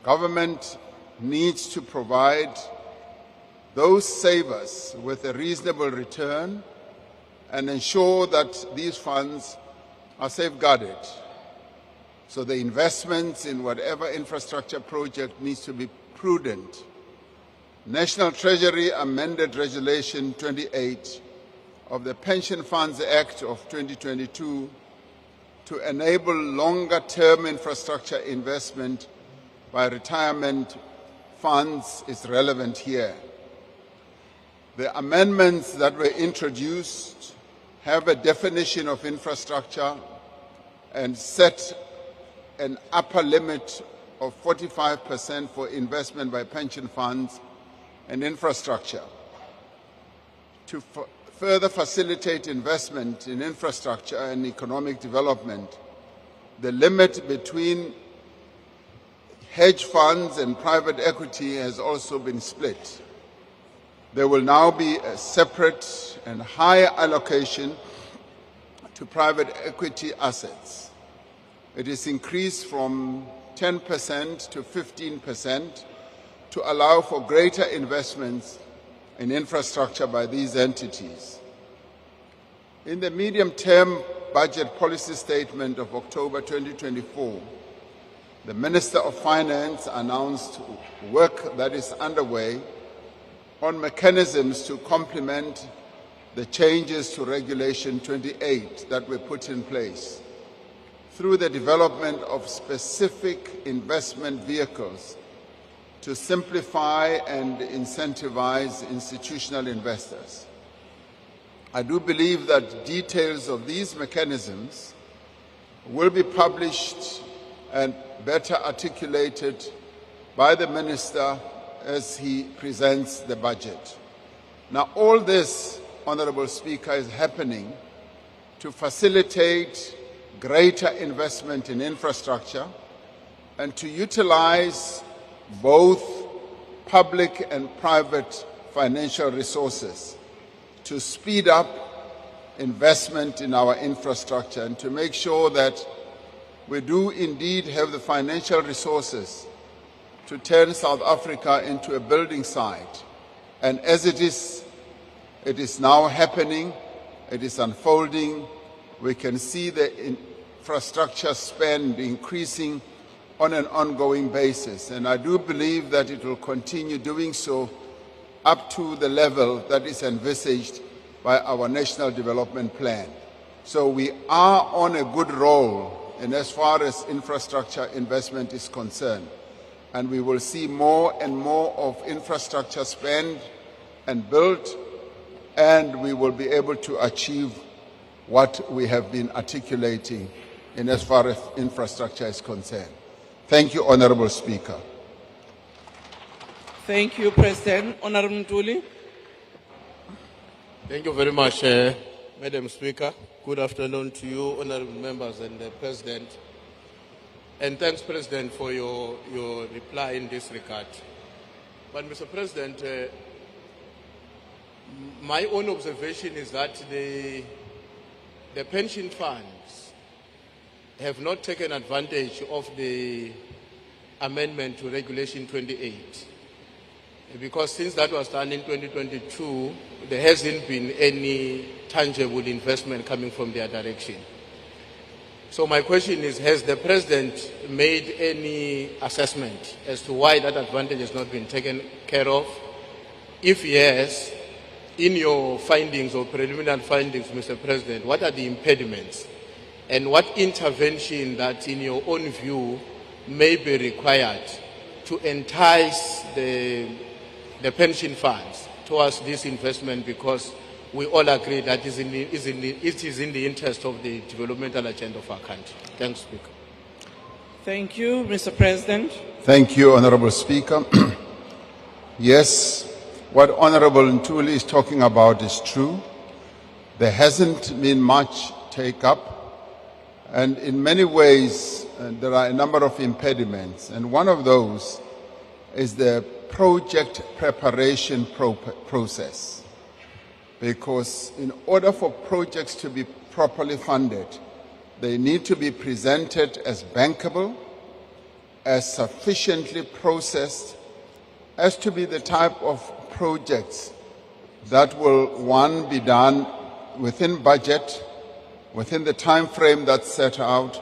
Government needs to provide those savers with a reasonable return and ensure that these funds are safeguarded. So the investments in whatever infrastructure project needs to be prudent. National Treasury amended Regulation 28 of the Pension Funds Act of 2022 to enable longer-term infrastructure investment by retirement funds is relevant here. The amendments that were introduced have a definition of infrastructure and set an upper limit of 45% for investment by pension funds and infrastructure. To further facilitate investment in infrastructure and economic development, the limit between hedge funds and private equity has also been split. There will now be a separate and higher allocation to private equity assets. It is increased from 10% to 15% to allow for greater investments in infrastructure by these entities. In the medium-term budget policy statement of October 2024, the Minister of Finance announced work that is underway on mechanisms to complement the changes to Regulation 28 that were put in place through the development of specific investment vehicles to simplify and incentivize institutional investors. I do believe that details of these mechanisms will be published and better articulated by the Minister as he presents the budget. Now, all this, Honourable Speaker, is happening to facilitate greater investment in infrastructure and to utilize both public and private financial resources to speed up investment in our infrastructure and to make sure that we do indeed have the financial resources to turn South Africa into a building site. And as it is now happening, it is unfolding, we can see the infrastructure spend increasing on an ongoing basis. And I do believe that it will continue doing so up to the level that is envisaged by our National Development Plan. So we are on a good roll in as far as infrastructure investment is concerned. And we will see more and more of infrastructure spend and built, and we will be able to achieve what we have been articulating in as far as infrastructure is concerned. Thank you, Honourable Speaker. Thank you, President. Honourable Ntuli. Thank you very much, Madam Speaker. Good afternoon to you, honourable members and the President. And thanks, President, for your reply in this regard. But, Mr. President, my own observation is that the pension funds have not taken advantage of the amendment to Regulation 28. Because since that was done in 2022, there hasn't been any tangible investment coming from their direction. So my question is, has the President made any assessment as to why that advantage has not been taken care of? If yes, in your findings or preliminary findings, Mr. President, what are the impediments? And what intervention that, in your own view, may be required to entice the pension funds towards this investment, because we all agree that it is in the interest of the developmental agenda of our country. Thanks, Speaker. Thank you, Mr. President. Thank you, Honourable Speaker. Yes, what Honourable Ntuli is talking about is true. There hasn't been much take-up, and in many ways there are a number of impediments, and one of those is the project preparation process. Because in order for projects to be properly funded, they need to be presented as bankable, as sufficiently processed as to be the type of projects that will, one, be done within budget, within the time frame that's set out,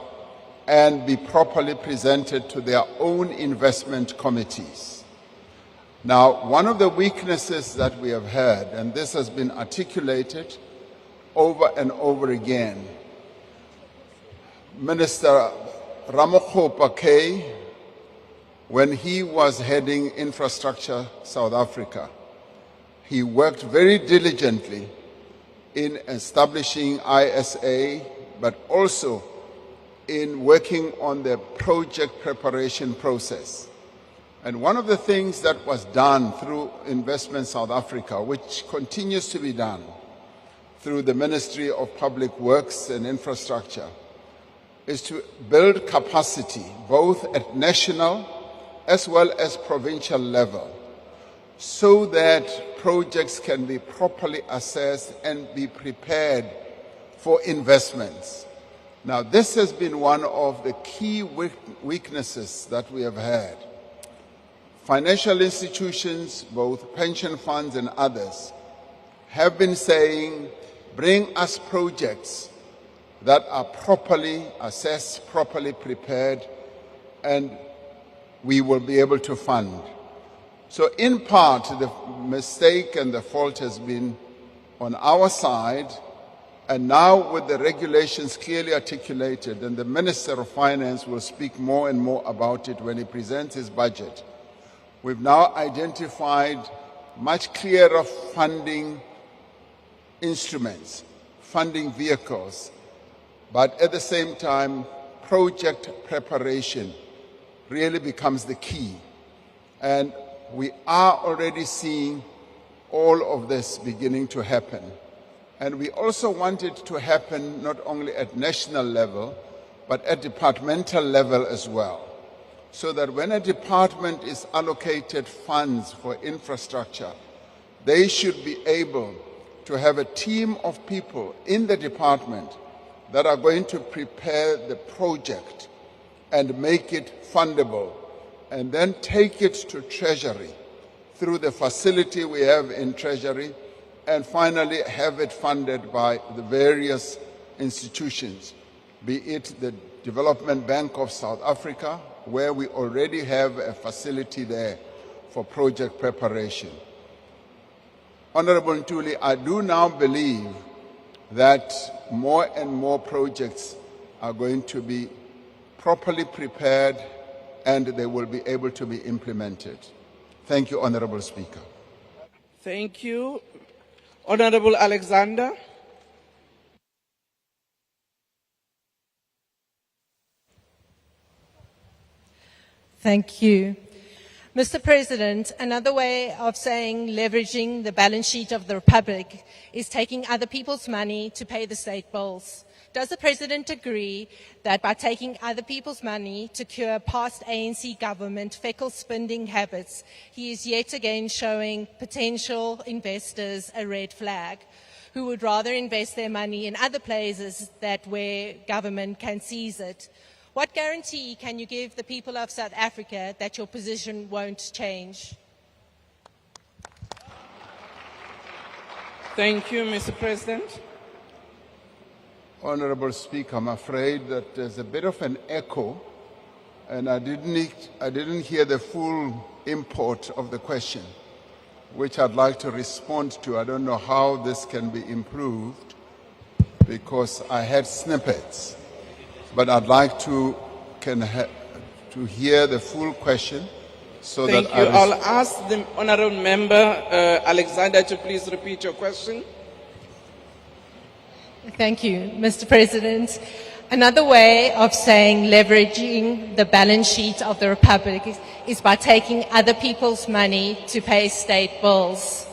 and be properly presented to their own investment committees. Now, one of the weaknesses that we have had, and this has been articulated over and over again, Minister Ramaphosa, when he was heading Infrastructure South Africa, he worked very diligently in establishing ISA, but also in working on the project preparation process. And one of the things that was done through Investment South Africa, which continues to be done through the Ministry of Public Works and Infrastructure, is to build capacity both at national as well as provincial level, so that projects can be properly assessed and be prepared for investments. Now, this has been one of the key weaknesses that we have had. Financial institutions, both pension funds and others, have been saying, bring us projects that are properly assessed, properly prepared, and we will be able to fund. So in part, the mistake and the fault has been on our side, and now with the regulations clearly articulated, and the Minister of Finance will speak more and more about it when he presents his budget, we've now identified much clearer funding instruments, funding vehicles, but at the same time, project preparation really becomes the key. And we are already seeing all of this beginning to happen. And we also want it to happen not only at national level, but at departmental level as well. So that when a department is allocated funds for infrastructure, they should be able to have a team of people in the department that are going to prepare the project and make it fundable, and then take it to Treasury through the facility we have in Treasury, and finally have it funded by the various institutions, be it the Development Bank of South Africa, where we already have a facility there for project preparation. Honorable Ntuli, I do now believe that more and more projects are going to be properly prepared and they will be able to be implemented. Thank you, Honorable Speaker. Thank you. Honorable Alexander. Thank you. Mr. President, another way of saying leveraging the balance sheet of the Republic is taking other people's money to pay the state bills. Does the President agree that by taking other people's money to cure past ANC government fecal spending habits, he is yet again showing potential investors a red flag, who would rather invest their money in other places that where government can seize it? What guarantee can you give the people of South Africa that your position won't change? Thank you, Mr. President. Honorable Speaker, I'm afraid that there's a bit of an echo, and I didn't hear the full import of the question, which I'd like to respond to. I don't know how this can be improved, because I had snippets. But I'd like to hear the full question, so Thank that you. I'll ask the honourable member Alexander to please repeat your question. Thank you, Mr. President. Another way of saying leveraging the balance sheet of the Republic is by taking other people's money to pay state bills.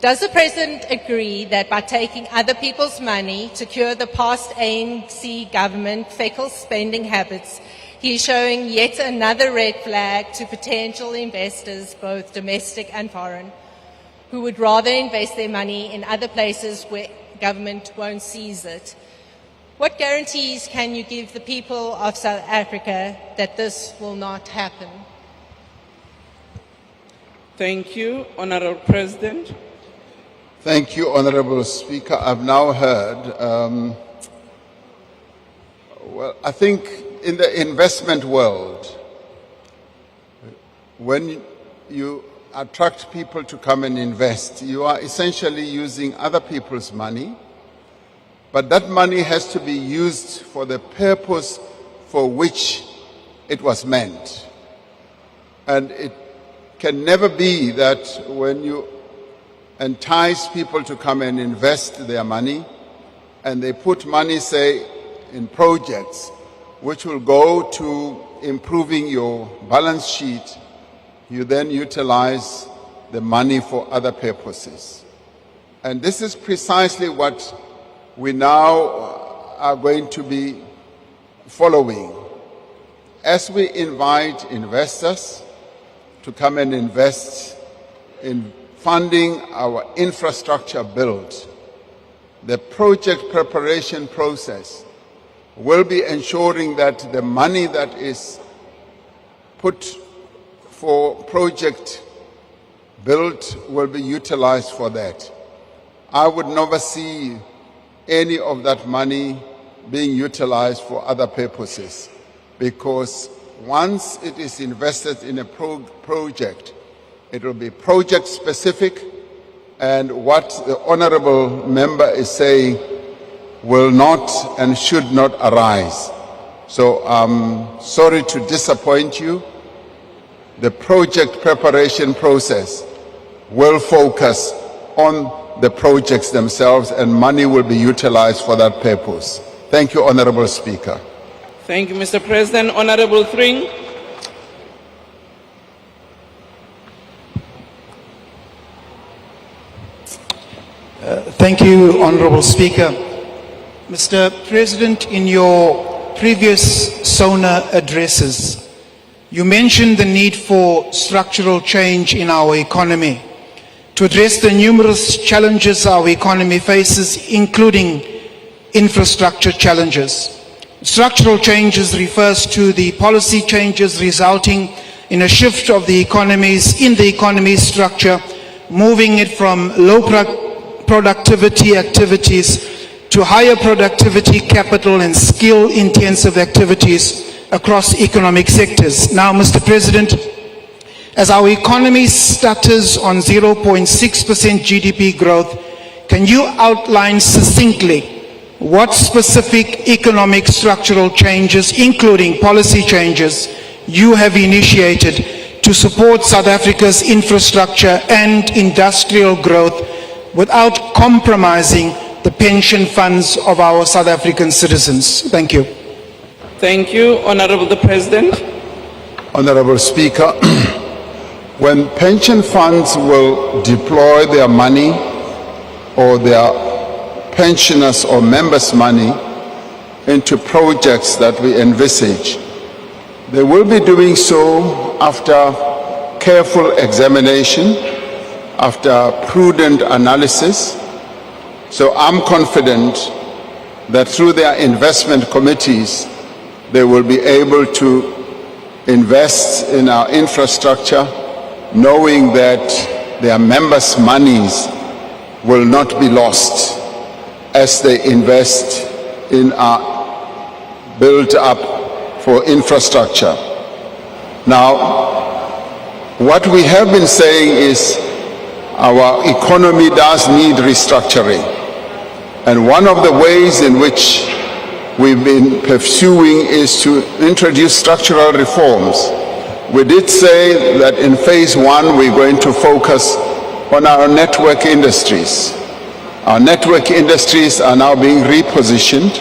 Does the President agree that by taking other people's money to cure the past ANC government fecal spending habits, he is showing yet another red flag to potential investors, both domestic and foreign, who would rather invest their money in other places where government won't seize it? What guarantees can you give the people of South Africa that this will not happen? Thank you, Honorable President. Thank you, Honorable Speaker. I've now heard, well, I think in the investment world, when you attract people to come and invest, you are essentially using other people's money, but that money has to be used for the purpose for which it was meant. And it can never be that when you entice people to come and invest their money, and they put money, say, in projects which will go to improving your balance sheet, you then utilize the money for other purposes. And this is precisely what we now are going to be following. As we invite investors to come and invest in funding our infrastructure build, the project preparation process will be ensuring that the money that is put for project build will be utilized for that. I would never see any of that money being utilized for other purposes, because once it is invested in a project, it will be project specific, and what the honorable member is saying will not and should not arise. So I'm sorry to disappoint you. The project preparation process will focus on the projects themselves, and money will be utilized for that purpose. Thank you, Honorable Speaker. Thank you, Mr. President. Honorable Thring. Thank you, Honorable Speaker. Mr. President, in your previous SONA addresses, you mentioned the need for structural change in our economy to address the numerous challenges our economy faces, including infrastructure challenges. Structural changes refers to the policy changes resulting in a shift of the economy's structure, moving it from low productivity activities to higher productivity, capital and skill intensive activities across economic sectors. Now, Mr. President, as our economy stutters on 0.6% GDP growth, can you outline succinctly what specific economic structural changes, including policy changes, you have initiated to support South Africa's infrastructure and industrial growth without compromising the pension funds of our South African citizens? Thank you. Thank you, Honorable the President. Honorable Speaker, when pension funds will deploy their money or their pensioners or members' money into projects that we envisage, they will be doing so after careful examination, after prudent analysis. So I'm confident that through their investment committees, they will be able to invest in our infrastructure, knowing that their members' monies will not be lost as they invest in our build-up for infrastructure. Now, what we have been saying is our economy does need restructuring. And one of the ways in which we've been pursuing is to introduce structural reforms. We did say that in phase one, we're going to focus on our network industries. Our network industries are now being repositioned.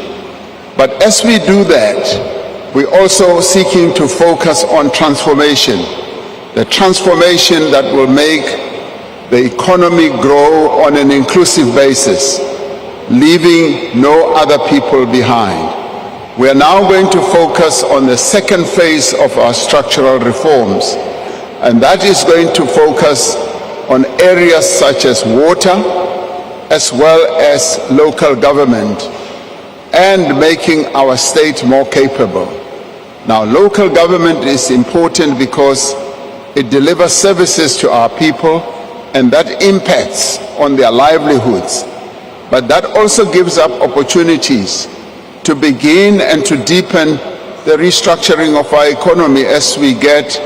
But as we do that, we're also seeking to focus on transformation. The transformation that will make the economy grow on an inclusive basis, leaving no other people behind. We are now going to focus on the second phase of our structural reforms, and that is going to focus on areas such as water, as well as local government, and making our state more capable. Now, local government is important because it delivers services to our people, and that impacts on their livelihoods. But that also gives up opportunities to begin and to deepen the restructuring of our economy as we get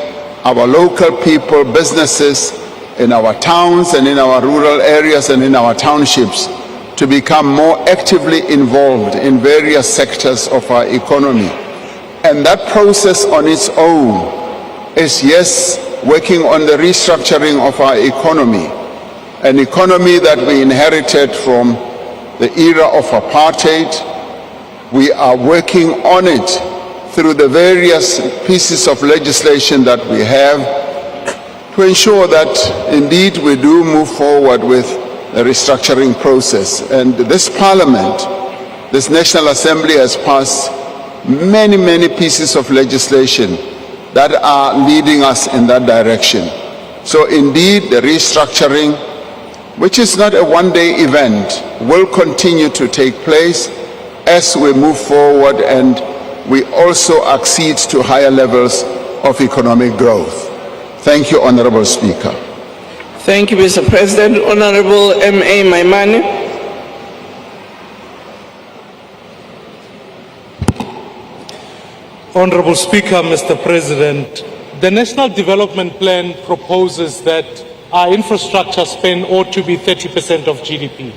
our local people, businesses in our towns and in our rural areas and in our townships to become more actively involved in various sectors of our economy. And that process on its own is, yes, working on the restructuring of our economy, an economy that we inherited from the era of apartheid. We are working on it through the various pieces of legislation that we have to ensure that indeed we do move forward with the restructuring process. And this Parliament, this National Assembly, has passed many pieces of legislation that are leading us in that direction. So indeed, the restructuring, which is not a one-day event, will continue to take place as we move forward and we also accede to higher levels of economic growth. Thank you, Honorable Speaker. Thank you, Mr. President. Honorable M.A. Maimane. Honorable Speaker, Mr. President, the National Development Plan proposes that our infrastructure spend ought to be 30% of GDP.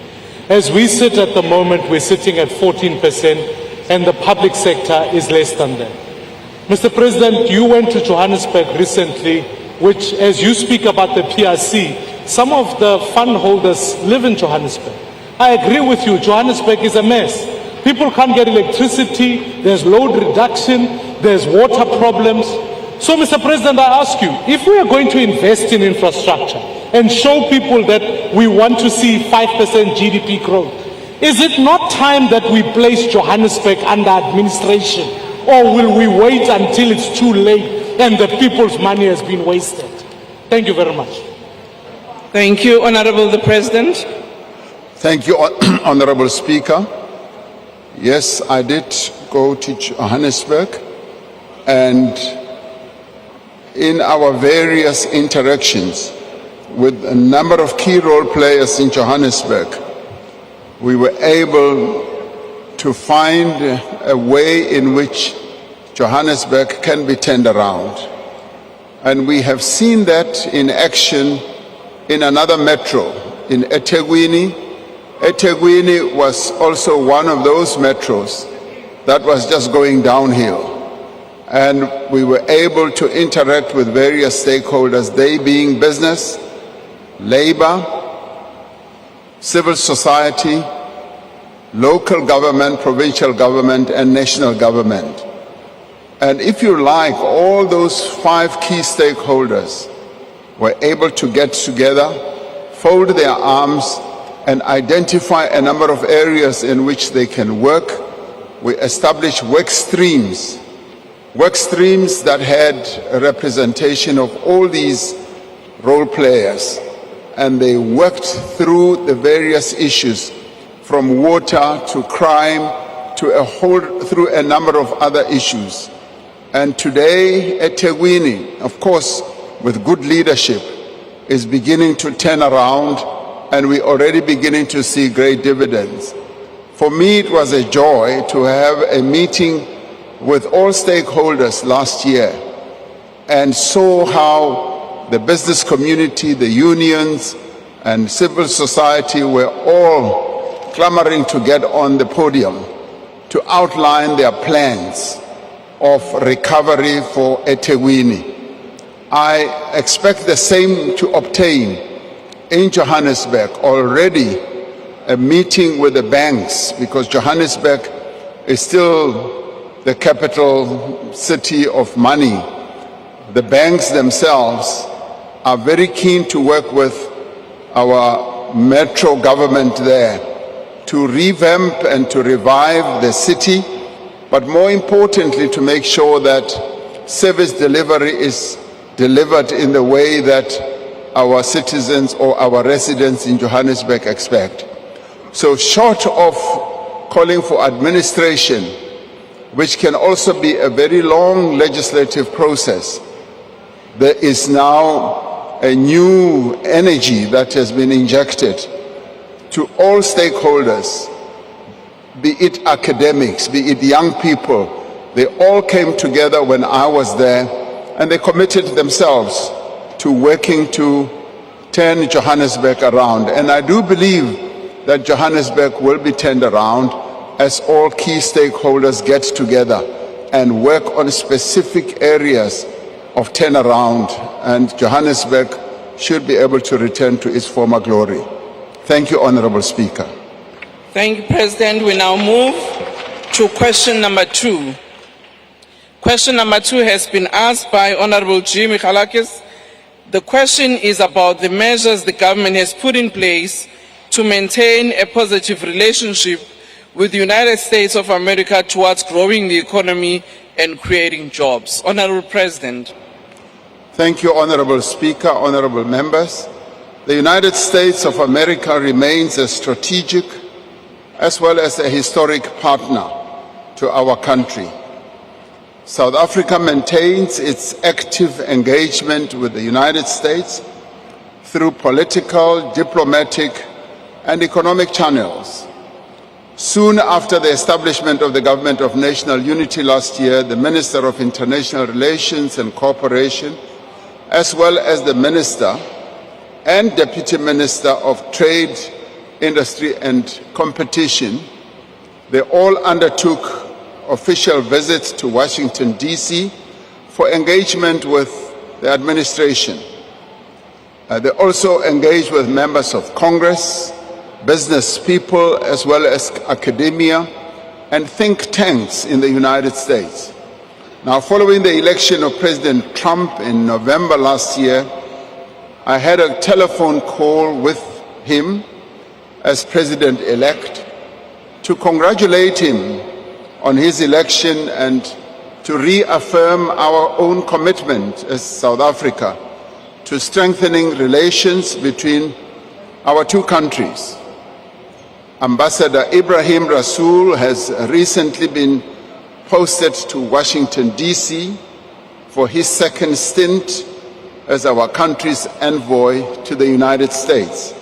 As we sit at the moment, we're sitting at 14%, and the public sector is less than that. Mr. President, you went to Johannesburg recently, which, as you speak about the PRC, some of the fund holders live in Johannesburg. I agree with you, Johannesburg is a mess. People can't get electricity, there's load reduction, there's water problems. So, Mr. President, I ask you, if we are going to invest in infrastructure and show people that we want to see 5% GDP growth, is it not time that we place Johannesburg under administration? Or will we wait until it's too late and the people's money has been wasted? Thank you very much. Thank you, Honorable the President. Thank you, Honorable Speaker. Yes, I did go to Johannesburg, and in our various interactions with a number of key role players in Johannesburg, we were able to find a way in which Johannesburg can be turned around. And we have seen that in action in another metro, in eThekwini. eThekwini was also one of those metros that was just going downhill. And we were able to interact with various stakeholders, they being business, labor, civil society, local government, provincial government, and national government. And if you like, all those 5 key stakeholders were able to get together, fold their arms, and identify a number of areas in which they can work. We established work streams that had a representation of all these role players, and they worked through the various issues from water to crime to through a number of other issues. And today, eThekwini, of course, with good leadership, is beginning to turn around, and we're already beginning to see great dividends. For me, it was a joy to have a meeting with all stakeholders last year and saw how the business community, the unions, and civil society were all clamoring to get on the podium to outline their plans of recovery for eThekwini. I expect the same to obtain in Johannesburg. Already a meeting with the banks, because Johannesburg is still the capital city of money. The banks themselves are very keen to work with our metro government there to revamp and to revive the city, but more importantly to make sure that service delivery is delivered in the way that our citizens or our residents in Johannesburg expect. So short of calling for administration, which can also be a very long legislative process. There is now a new energy that has been injected to all stakeholders, be it academics, be it young people. They all came together when I was there, and they committed themselves to working to turn Johannesburg around. And I do believe that Johannesburg will be turned around as all key stakeholders get together and work on specific areas of turnaround, and Johannesburg should be able to return to its former glory. Thank you, Honorable Speaker. Thank you, President. We now move to question number 2. Question number 2 has been asked by Honorable G. Michalakis. The question is about the measures the government has put in place to maintain a positive relationship with the United States of America towards growing the economy and creating jobs. Honorable President. Thank you, Honorable Speaker, honorable members. The United States of America remains a strategic as well as a historic partner to our country. South Africa maintains its active engagement with the United States through political, diplomatic, and economic channels. Soon after the establishment of the Government of National Unity last year, the Minister of International Relations and Cooperation, as well as the Minister and Deputy Minister of Trade, Industry and Competition, they all undertook official visits to Washington, D.C. for engagement with the administration. They also engaged with members of Congress, business people, as well as academia and think tanks in the United States. Now, following the election of President Trump in November last year, I had a telephone call with him as president-elect to congratulate him on his election and to reaffirm our own commitment as South Africa to strengthening relations between our two countries. Ambassador Ibrahim Rasool has recently been posted to Washington, D.C. for his second stint as our country's envoy to the United States.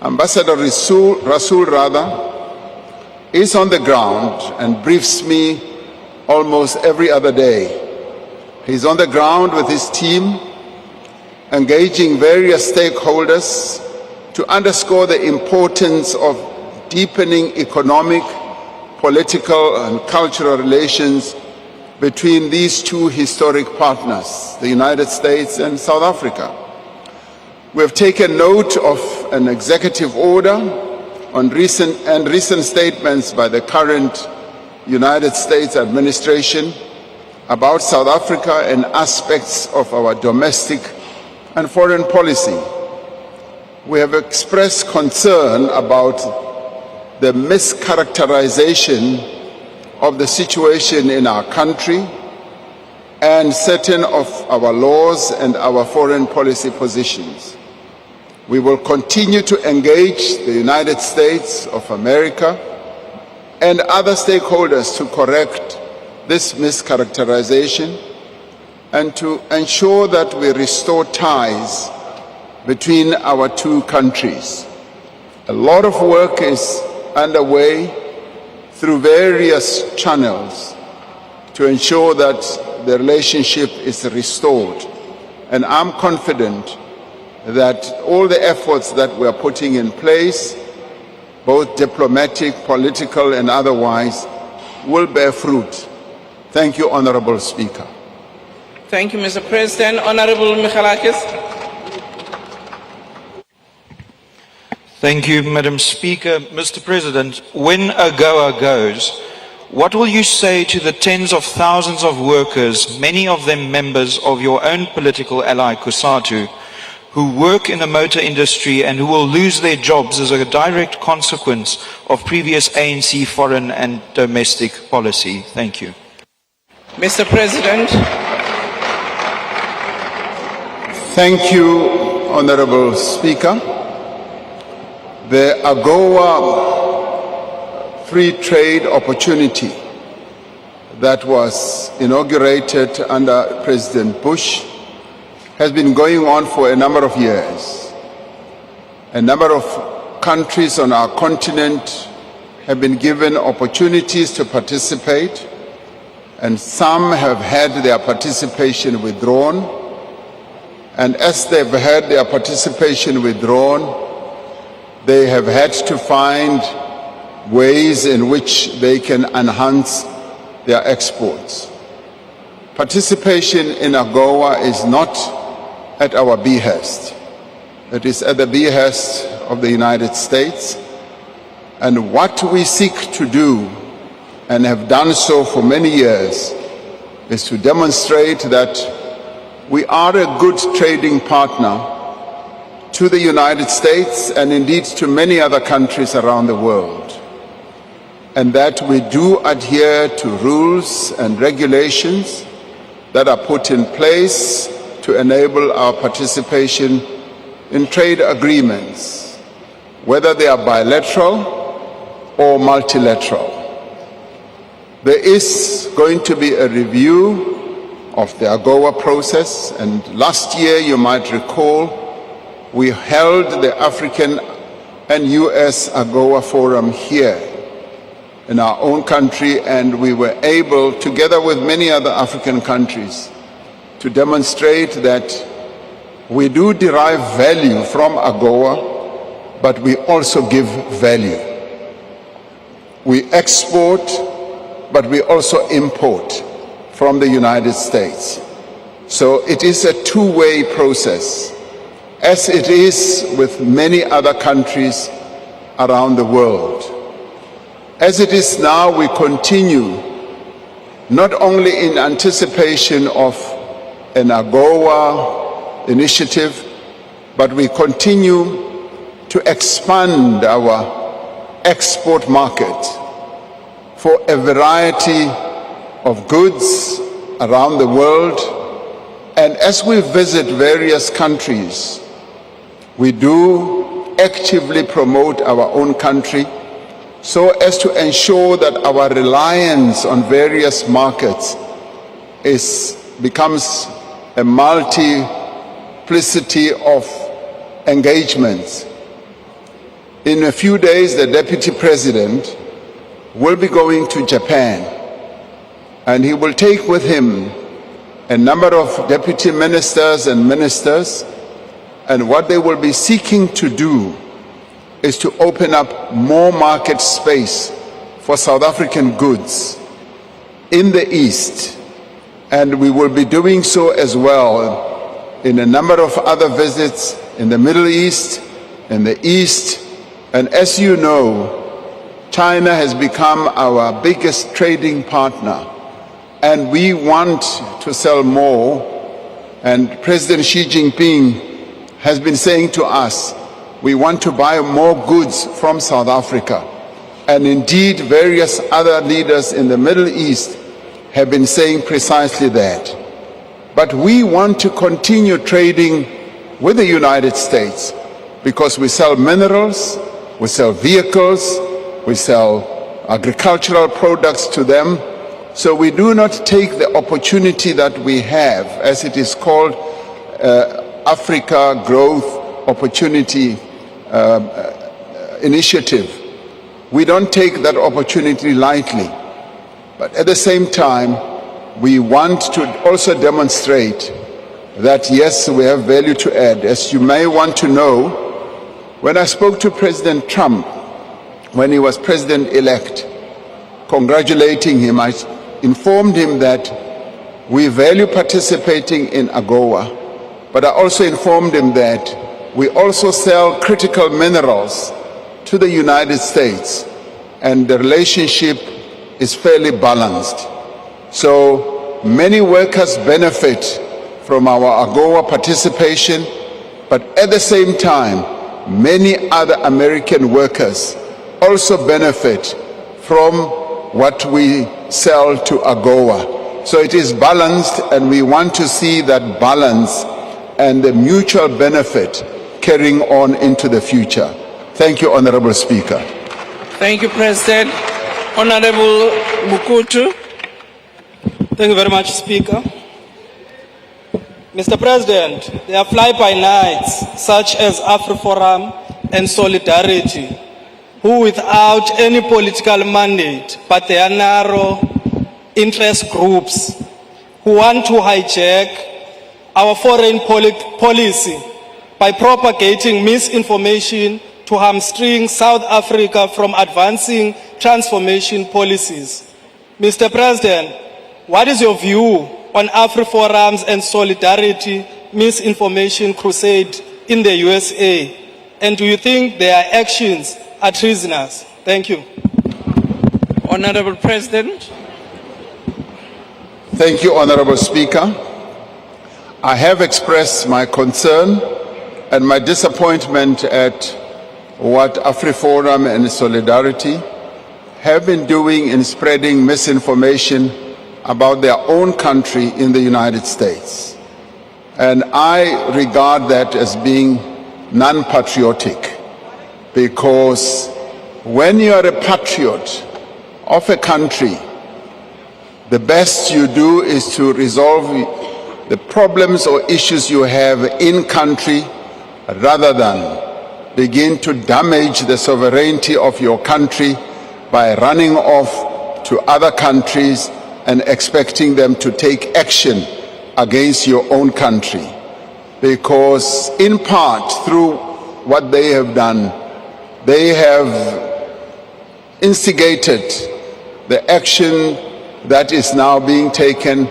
Ambassador Rasool is on the ground and briefs me almost every other day. He's on the ground with his team, engaging various stakeholders to underscore the importance of deepening economic, political, and cultural relations between these two historic partners, the United States and South Africa. We have taken note of an executive order on recent statements by the current United States administration about South Africa and aspects of our domestic and foreign policy. We have expressed concern about the mischaracterization of the situation in our country and certain of our laws and our foreign policy positions. We will continue to engage the United States of America and other stakeholders to correct this mischaracterization and to ensure that we restore ties between our two countries. A lot of work is underway through various channels to ensure that the relationship is restored. And I'm confident that all the efforts that we are putting in place, both diplomatic, political, and otherwise, will bear fruit. Thank you, Honorable Speaker. Thank you, Mr. President. Honorable Michalakis. Thank you, Madam Speaker. Mr. President, when AGOA goes, what will you say to the tens of thousands of workers, many of them members of your own political ally, COSATU, who work in the motor industry and who will lose their jobs as a direct consequence of previous ANC foreign and domestic policy? Thank you. Mr. President. Thank you, Honorable Speaker. The AGOA free trade opportunity that was inaugurated under President Bush has been going on for a number of years. A number of countries on our continent have been given opportunities to participate, and some have had their participation withdrawn. And as they've had their participation withdrawn, they have had to find ways in which they can enhance their exports. Participation in AGOA is not at our behest. It is at the behest of the United States. And what we seek to do, and have done so for many years, is to demonstrate that we are a good trading partner to the United States and indeed to many other countries around the world, and that we do adhere to rules and regulations that are put in place to enable our participation in trade agreements, whether they are bilateral or multilateral. There is going to be a review of the AGOA process, and last year, you might recall, we held the African and US AGOA forum here in our own country, and we were able, together with many other African countries, to demonstrate that we do derive value from AGOA, but we also give value. We export, but we also import from the United States. So it is a two-way process, as it is with many other countries around the world. As it is now, we continue not only in anticipation of an AGOA initiative, but we continue to expand our export market for a variety of goods around the world. And as we visit various countries, we do actively promote our own country so as to ensure that our reliance on various markets becomes a multiplicity of engagements. In a few days, the Deputy President will be going to Japan, and he will take with him a number of deputy ministers and ministers, and what they will be seeking to do is to open up more market space for South African goods in the East, and we will be doing so as well in a number of other visits in the Middle East, in the East. And as you know, China has become our biggest trading partner, and we want to sell more. And President Xi Jinping has been saying to us, we want to buy more goods from South Africa. And indeed, various other leaders in the Middle East have been saying precisely that. But we want to continue trading with the United States because we sell minerals, we sell vehicles, we sell agricultural products to them. So we do not take the opportunity that we have, as it is called, Africa Growth Opportunity Initiative. We don't take that opportunity lightly. But at the same time, we want to also demonstrate that, yes, we have value to add. As you may want to know, when I spoke to President Trump, when he was president-elect, congratulating him, I informed him that we value participating in AGOA, but I also informed him that we also sell critical minerals to the United States, and the relationship is fairly balanced. So many workers benefit from our AGOA participation, but at the same time, many other American workers also benefit from what we sell to AGOA. So it is balanced, and we want to see that balance and the mutual benefit carrying on into the future. Thank you, Honorable Speaker. Thank you, President. Honorable Mukutu. Thank you very much, Speaker. Mr. President, there are fly-by-nights such as AfriForum and Solidarity, who without any political mandate, but they are narrow interest groups who want to hijack our foreign policy by propagating misinformation to hamstring South Africa from advancing transformation policies. Mr. President, what is your view on AfriForum's and Solidarity misinformation crusade in the USA? And do you think their actions are treasonous? Thank you. Honorable President. Thank you, Honorable Speaker. I have expressed my concern and my disappointment at what AfriForum and Solidarity have been doing in spreading misinformation about their own country in the United States. And I regard that as being non-patriotic, because when you are a patriot of a country, the best you do is to resolve the problems or issues you have in country rather than begin to damage the sovereignty of your country by running off to other countries and expecting them to take action against your own country. Because in part, through what they have done, they have instigated the action that is now being taken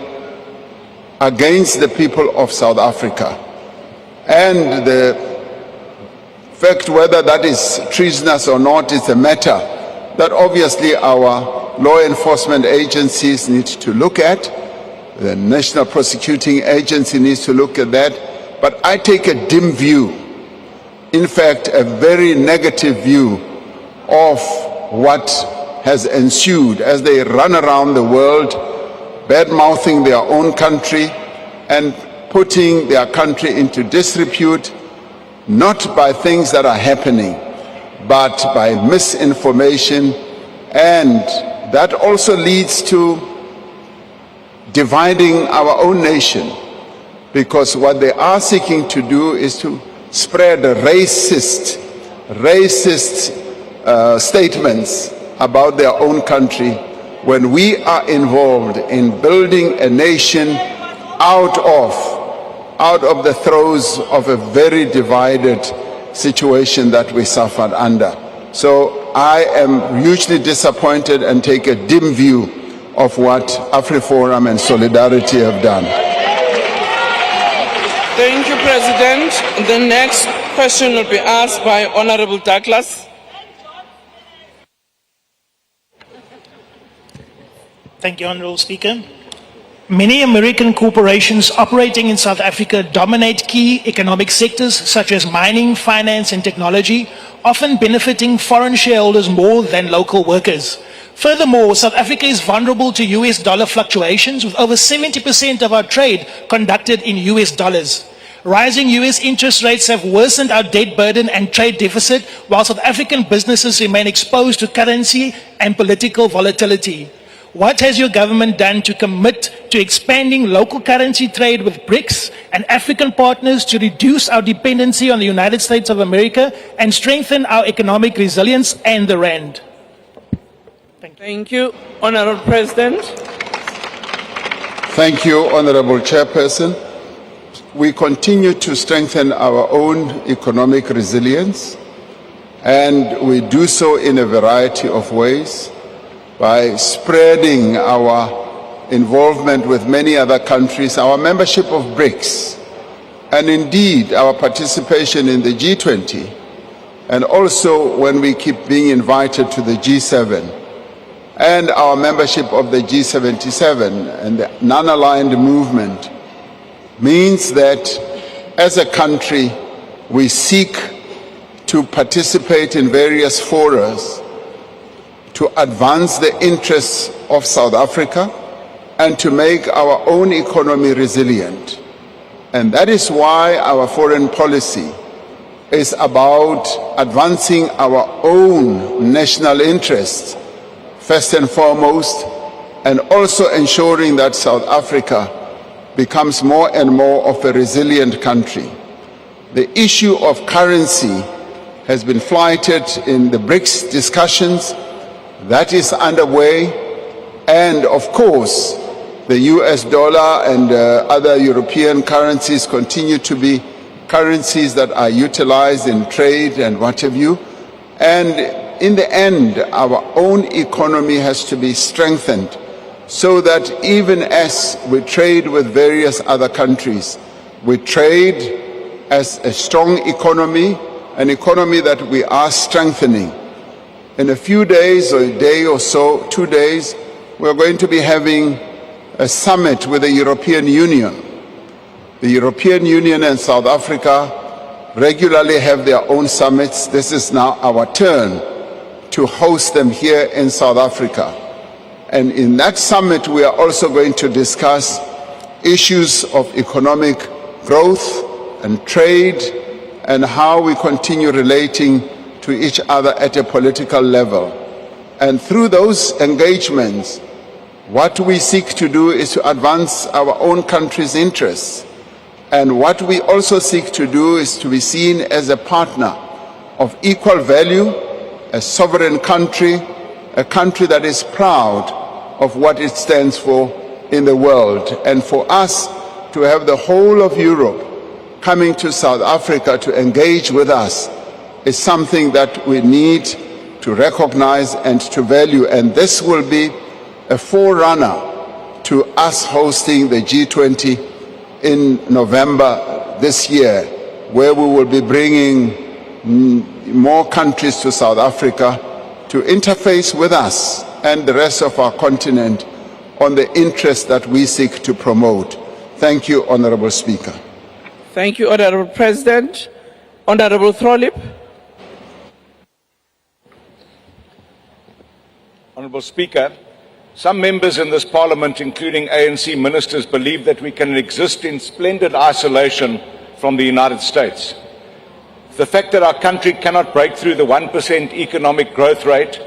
against the people of South Africa. And the fact whether that is treasonous or not is a matter that obviously our law enforcement agencies need to look at. The National Prosecuting Agency needs to look at that. But I take a dim view, in fact, a very negative view of what has ensued as they run around the world, bad-mouthing their own country and putting their country into disrepute, not by things that are happening, but by misinformation, and that also leads to dividing our own nation, because what they are seeking to do is to spread racist statements about their own country, when we are involved in building a nation out of the throes of a very divided situation that we suffered under. So I am hugely disappointed and take a dim view of what AfriForum and Solidarity have done. Thank you, President. The next question will be asked by Honorable Douglas. Thank you, Honorable Speaker. Many American corporations operating in South Africa dominate key economic sectors such as mining, finance, and technology, often benefiting foreign shareholders more than local workers. Furthermore, South Africa is vulnerable to US dollar fluctuations, with over 70% of our trade conducted in US dollars. Rising US interest rates have worsened our debt burden and trade deficit, while South African businesses remain exposed to currency and political volatility. What has your government done to commit to expanding local currency trade with BRICS and African partners to reduce our dependency on the United States of America and strengthen our economic resilience and the rand? Thank you. Honorable President. Thank you, Honorable Chairperson. We continue to strengthen our own economic resilience, and we do so in a variety of ways, by spreading our involvement with many other countries, our membership of BRICS, and indeed our participation in the G20, and also when we keep being invited to the G7, and our membership of the G77 and the non-aligned movement, means that as a country we seek to participate in various forums to advance the interests of South Africa and to make our own economy resilient. And that is why our foreign policy is about advancing our own national interests first and foremost, and also ensuring that South Africa becomes more and more of a resilient country. The issue of currency has been flighted in the BRICS discussions. That is underway. And of course, the US dollar and other European currencies continue to be currencies that are utilized in trade and what have you. And in the end, our own economy has to be strengthened so that even as we trade with various other countries, we trade as a strong economy, an economy that we are strengthening. In a few days, or a day or so, 2 days, we're going to be having a summit with the European Union. The European Union and South Africa regularly have their own summits. This is now our turn to host them here in South Africa. And in that summit, we are also going to discuss issues of economic growth and trade and how we continue relating to each other at a political level. And through those engagements, what we seek to do is to advance our own country's interests. And what we also seek to do is to be seen as a partner of equal value, a sovereign country, a country that is proud of what it stands for in the world. And for us to have the whole of Europe coming to South Africa to engage with us is something that we need to recognize and to value. And this will be a forerunner to us hosting the G20 in November this year, where we will be bringing more countries to South Africa to interface with us and the rest of our continent on the interests that we seek to promote. Thank you, Honorable Speaker. Thank you, Honorable President. Honorable Throlip. Honorable Speaker, some members in this Parliament, including ANC ministers, believe that we can exist in splendid isolation from the United States. The fact that our country cannot break through the 1% economic growth rate,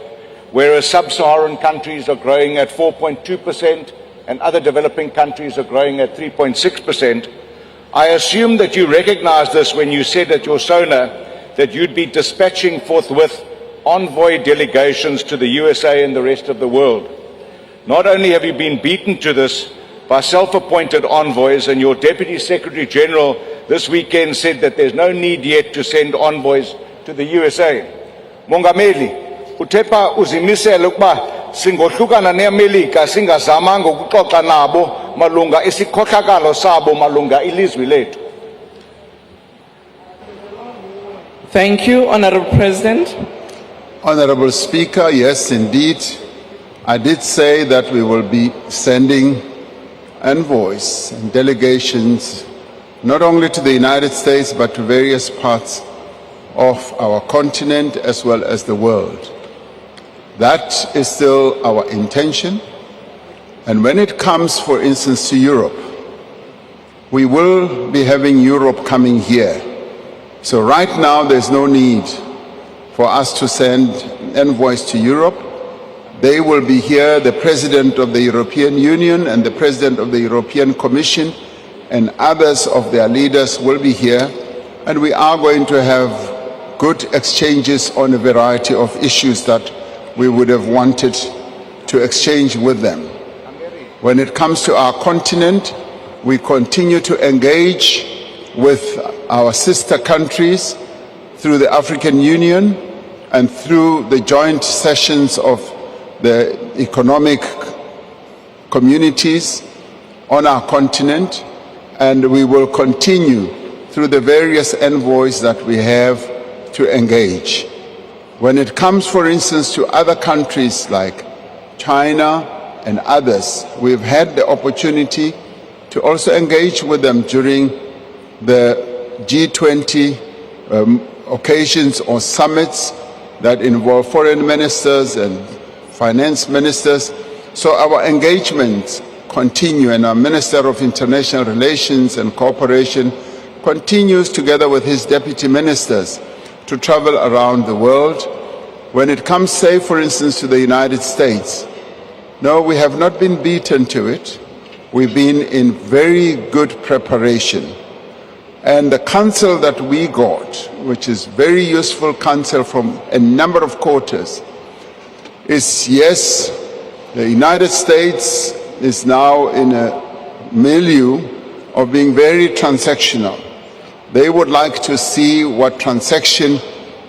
whereas sub-Saharan countries are growing at 4.2% and other developing countries are growing at 3.6%, I assume that you recognized this when you said at your SONA that you'd be dispatching forthwith envoy delegations to the USA and the rest of the world. Not only have you been beaten to this by self-appointed envoys, and your Deputy Secretary General this weekend said that there's no need yet to send envoys to the USA. Mongameli, uthepa uzimisele ukuba singohlukana neAmelika singazamanga ukuxoxa nabo malunga isikhohlakalo sabo malunga ilizwe lethu. Thank you, Honorable President. Honorable Speaker, yes, indeed, I did say that we will be sending envoys and delegations not only to the United States but to various parts of our continent as well as the world. That is still our intention. And when it comes, for instance, to Europe, we will be having Europe coming here. So right now there's no need for us to send envoys to Europe. They will be here. The President of the European Union and the President of the European Commission and others of their leaders will be here. And we are going to have good exchanges on a variety of issues that we would have wanted to exchange with them. When it comes to our continent, we continue to engage with our sister countries through the African Union and through the joint sessions of the economic communities on our continent, and we will continue through the various envoys that we have to engage. When it comes, for instance, to other countries like China and others, we've had the opportunity to also engage with them during the G20 occasions or summits that involve foreign ministers and finance ministers. So our engagements continue, and our Minister of International Relations and Cooperation continues together with his deputy ministers to travel around the world. when it comes, say, for instance, to the United States, no, we have not been beaten to it. We've been in very good preparation. And the counsel that we got, which is very useful counsel from a number of quarters, is yes, the United States is now in a milieu of being very transactional. They would like to see what transaction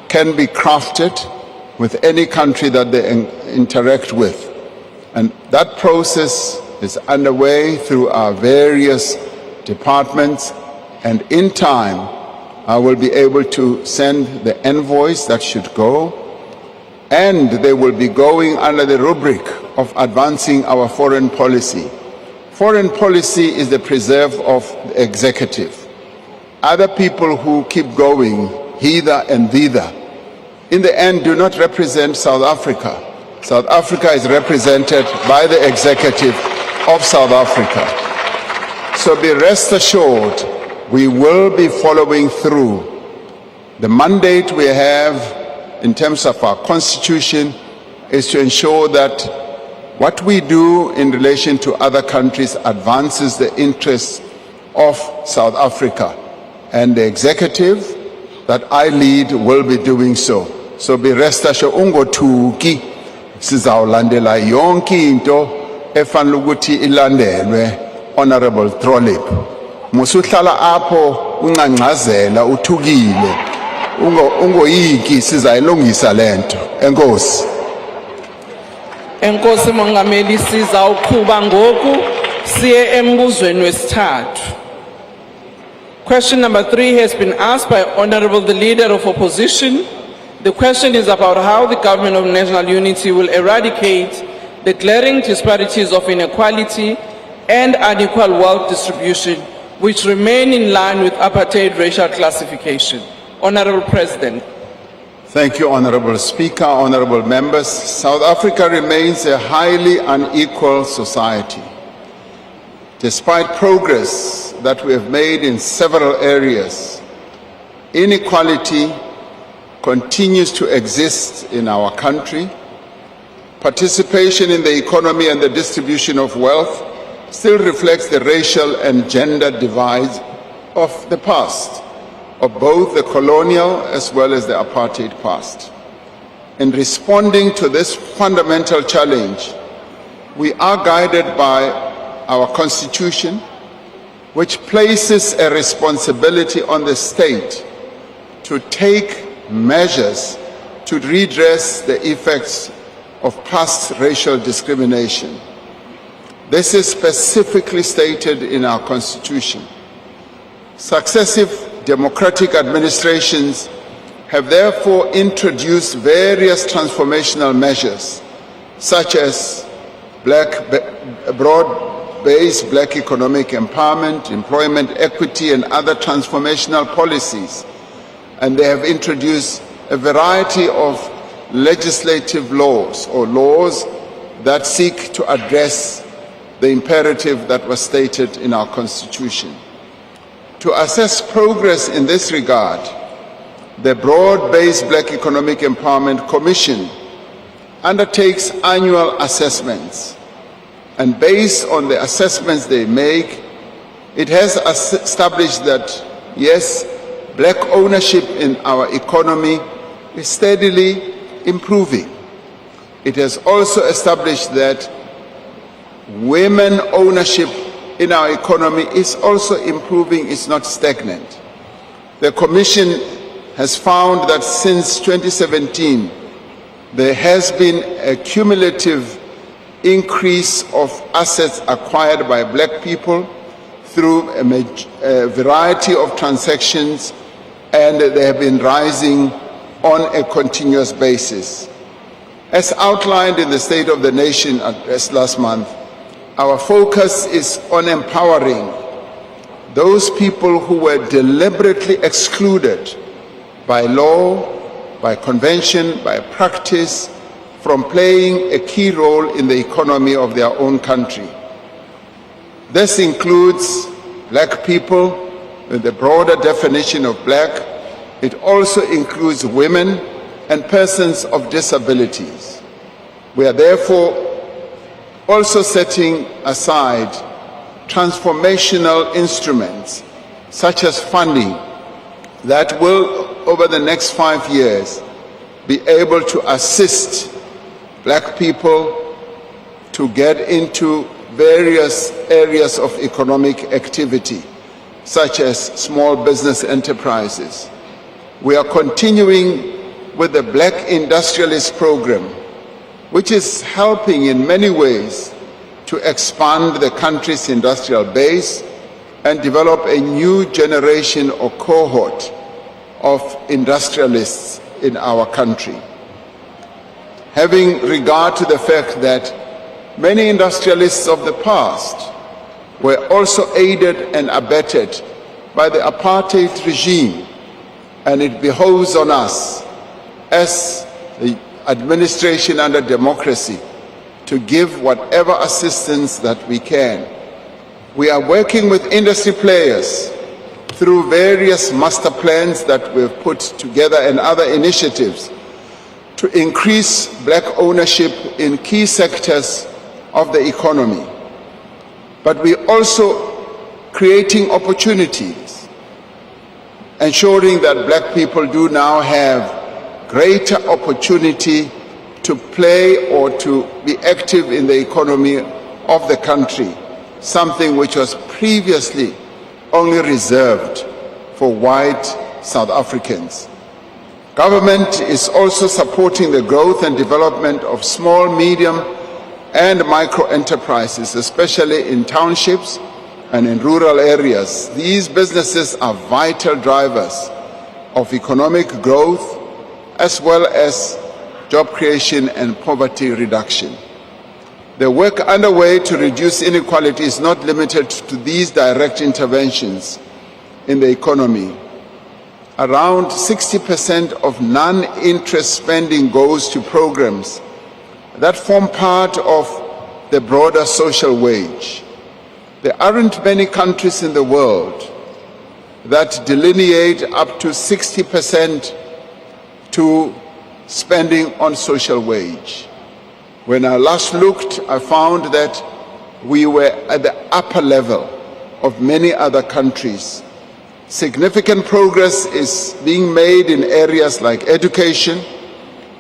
can be crafted with any country that they interact with. And that process is underway through our various departments, and in time I will be able to send the envoys that should go, and they will be going under the rubric of advancing our foreign policy. Foreign policy is the preserve of the executive. Other people who keep going hither and thither, in the end, do not represent South Africa. South Africa is represented by the executive of South Africa. So be rest assured, we will be following through. The mandate we have in terms of our constitution is to ensure that what we do in relation to other countries advances the interests of South Africa. And the executive that I lead will be doing so. So be rest assured, ungothuki sizawulandela yonke into efanele ukuthi ilandelwe, Honorable Trolip. Musuhlala apho ungangcazela uthukile. Ungoyiki sizayilungisa lento. Enkosi. Enkosi Mongameli, sizawuqhuba ngoku siye embuzweni wesithathu. Question number 3 has been asked by Honorable the Leader of Opposition. The question is about how the Government of National Unity will eradicate the glaring disparities of inequality and unequal wealth distribution which remain in line with apartheid racial classification. Honorable President. Thank you, Honorable Speaker, honorable members. South Africa remains a highly unequal society. Despite progress that we have made in several areas, inequality continues to exist in our country. Participation in the economy and the distribution of wealth still reflects the racial and gender divides of the past, of both the colonial as well as the apartheid past. In responding to this fundamental challenge, we are guided by our Constitution, which places a responsibility on the state to take measures to redress the effects of past racial discrimination. This is specifically stated in our Constitution. Successive democratic administrations have therefore introduced various transformational measures, such as broad-based black economic empowerment, employment equity, and other transformational policies. And they have introduced a variety of legislative laws or laws that seek to address the imperative that was stated in our Constitution. To assess progress in this regard, the Broad-Based Black Economic Empowerment Commission undertakes annual assessments, and based on the assessments they make, it has established that, yes, black ownership in our economy is steadily improving. It has also established that women ownership in our economy is also improving, it's not stagnant. The Commission has found that since 2017, there has been a cumulative increase of assets acquired by black people through a variety of transactions, and they have been rising on a continuous basis. As outlined in the State of the Nation address last month, our focus is on empowering those people who were deliberately excluded by law, by convention, by practice, from playing a key role in the economy of their own country. This includes black people, with the broader definition of black. It also includes women and persons of disabilities. We are therefore also setting aside transformational instruments such as funding that will, over the next 5 years, be able to assist black people to get into various areas of economic activity, such as small business enterprises. We are continuing with the Black Industrialist Program, which is helping in many ways to expand the country's industrial base and develop a new generation or cohort of industrialists in our country. Having regard to the fact that many industrialists of the past were also aided and abetted by the apartheid regime, and it behoves on us as the administration under democracy to give whatever assistance that we can. We are working with industry players through various master plans that we've put together and other initiatives to increase black ownership in key sectors of the economy. But we're also creating opportunities, ensuring that black people do now have greater opportunity to play or to be active in the economy of the country, something which was previously only reserved for white South Africans. Government is also supporting the growth and development of small, medium, and micro enterprises, especially in townships and in rural areas. These businesses are vital drivers of economic growth as well as job creation and poverty reduction. The work underway to reduce inequality is not limited to these direct interventions in the economy. Around 60% of non-interest spending goes to programs that form part of the broader social wage. There aren't many countries in the world that delineate up to 60% to spending on social wage. When I last looked, I found that we were at the upper level of many other countries. Significant progress is being made in areas like education,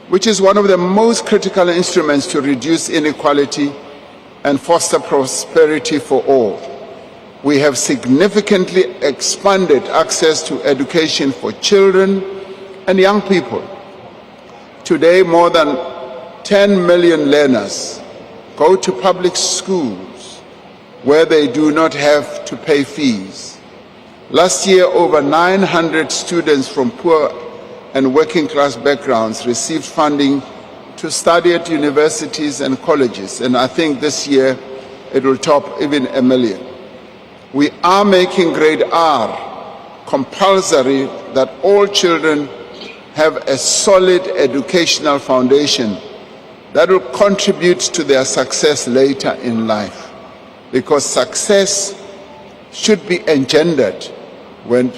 which is one of the most critical instruments to reduce inequality and foster prosperity for all. We have significantly expanded access to education for children and young people. Today, more than 10 million learners go to public schools where they do not have to pay fees. Last year, over 900 students from poor and working class backgrounds received funding to study at universities and colleges, and I think this year it will top even 1 million. We are making grade R compulsory, that all children have a solid educational foundation that will contribute to their success later in life, because success should be engendered when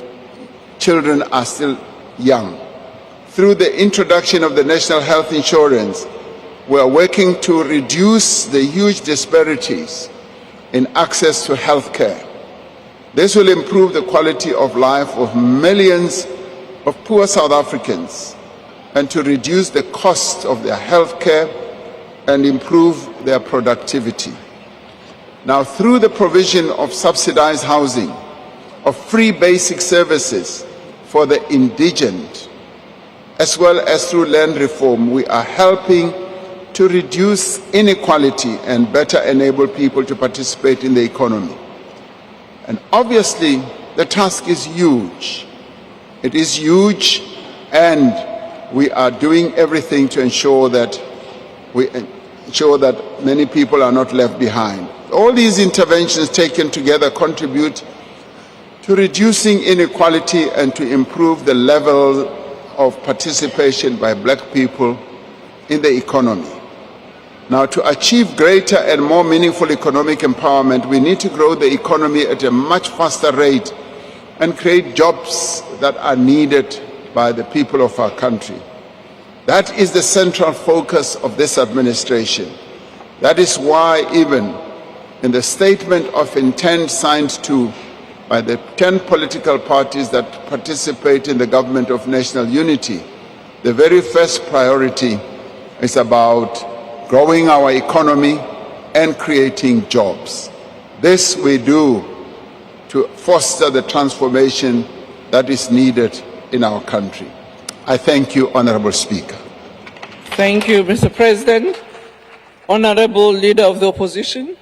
children are still young. Through the introduction of the National Health Insurance, we are working to reduce the huge disparities in access to health care. This will improve the quality of life of millions of poor South Africans and to reduce the cost of their health care and improve their productivity. Now, through the provision of subsidized housing, of free basic services for the indigent, as well as through land reform, we are helping to reduce inequality and better enable people to participate in the economy. And obviously, the task is huge. It is huge, and we are doing everything to ensure that many people are not left behind. All these interventions taken together contribute to reducing inequality and to improve the level of participation by black people in the economy. Now, to achieve greater and more meaningful economic empowerment, we need to grow the economy at a much faster rate and create jobs that are needed by the people of our country. That is the central focus of this administration. That is why even in the statement of intent signed to by the 10 political parties that participate in the government of national unity, the very first priority is about growing our economy and creating jobs. This we do to foster the transformation that is needed in our country. I thank you, Honorable Speaker. Thank you, Mr. President. Honorable Leader of the Opposition.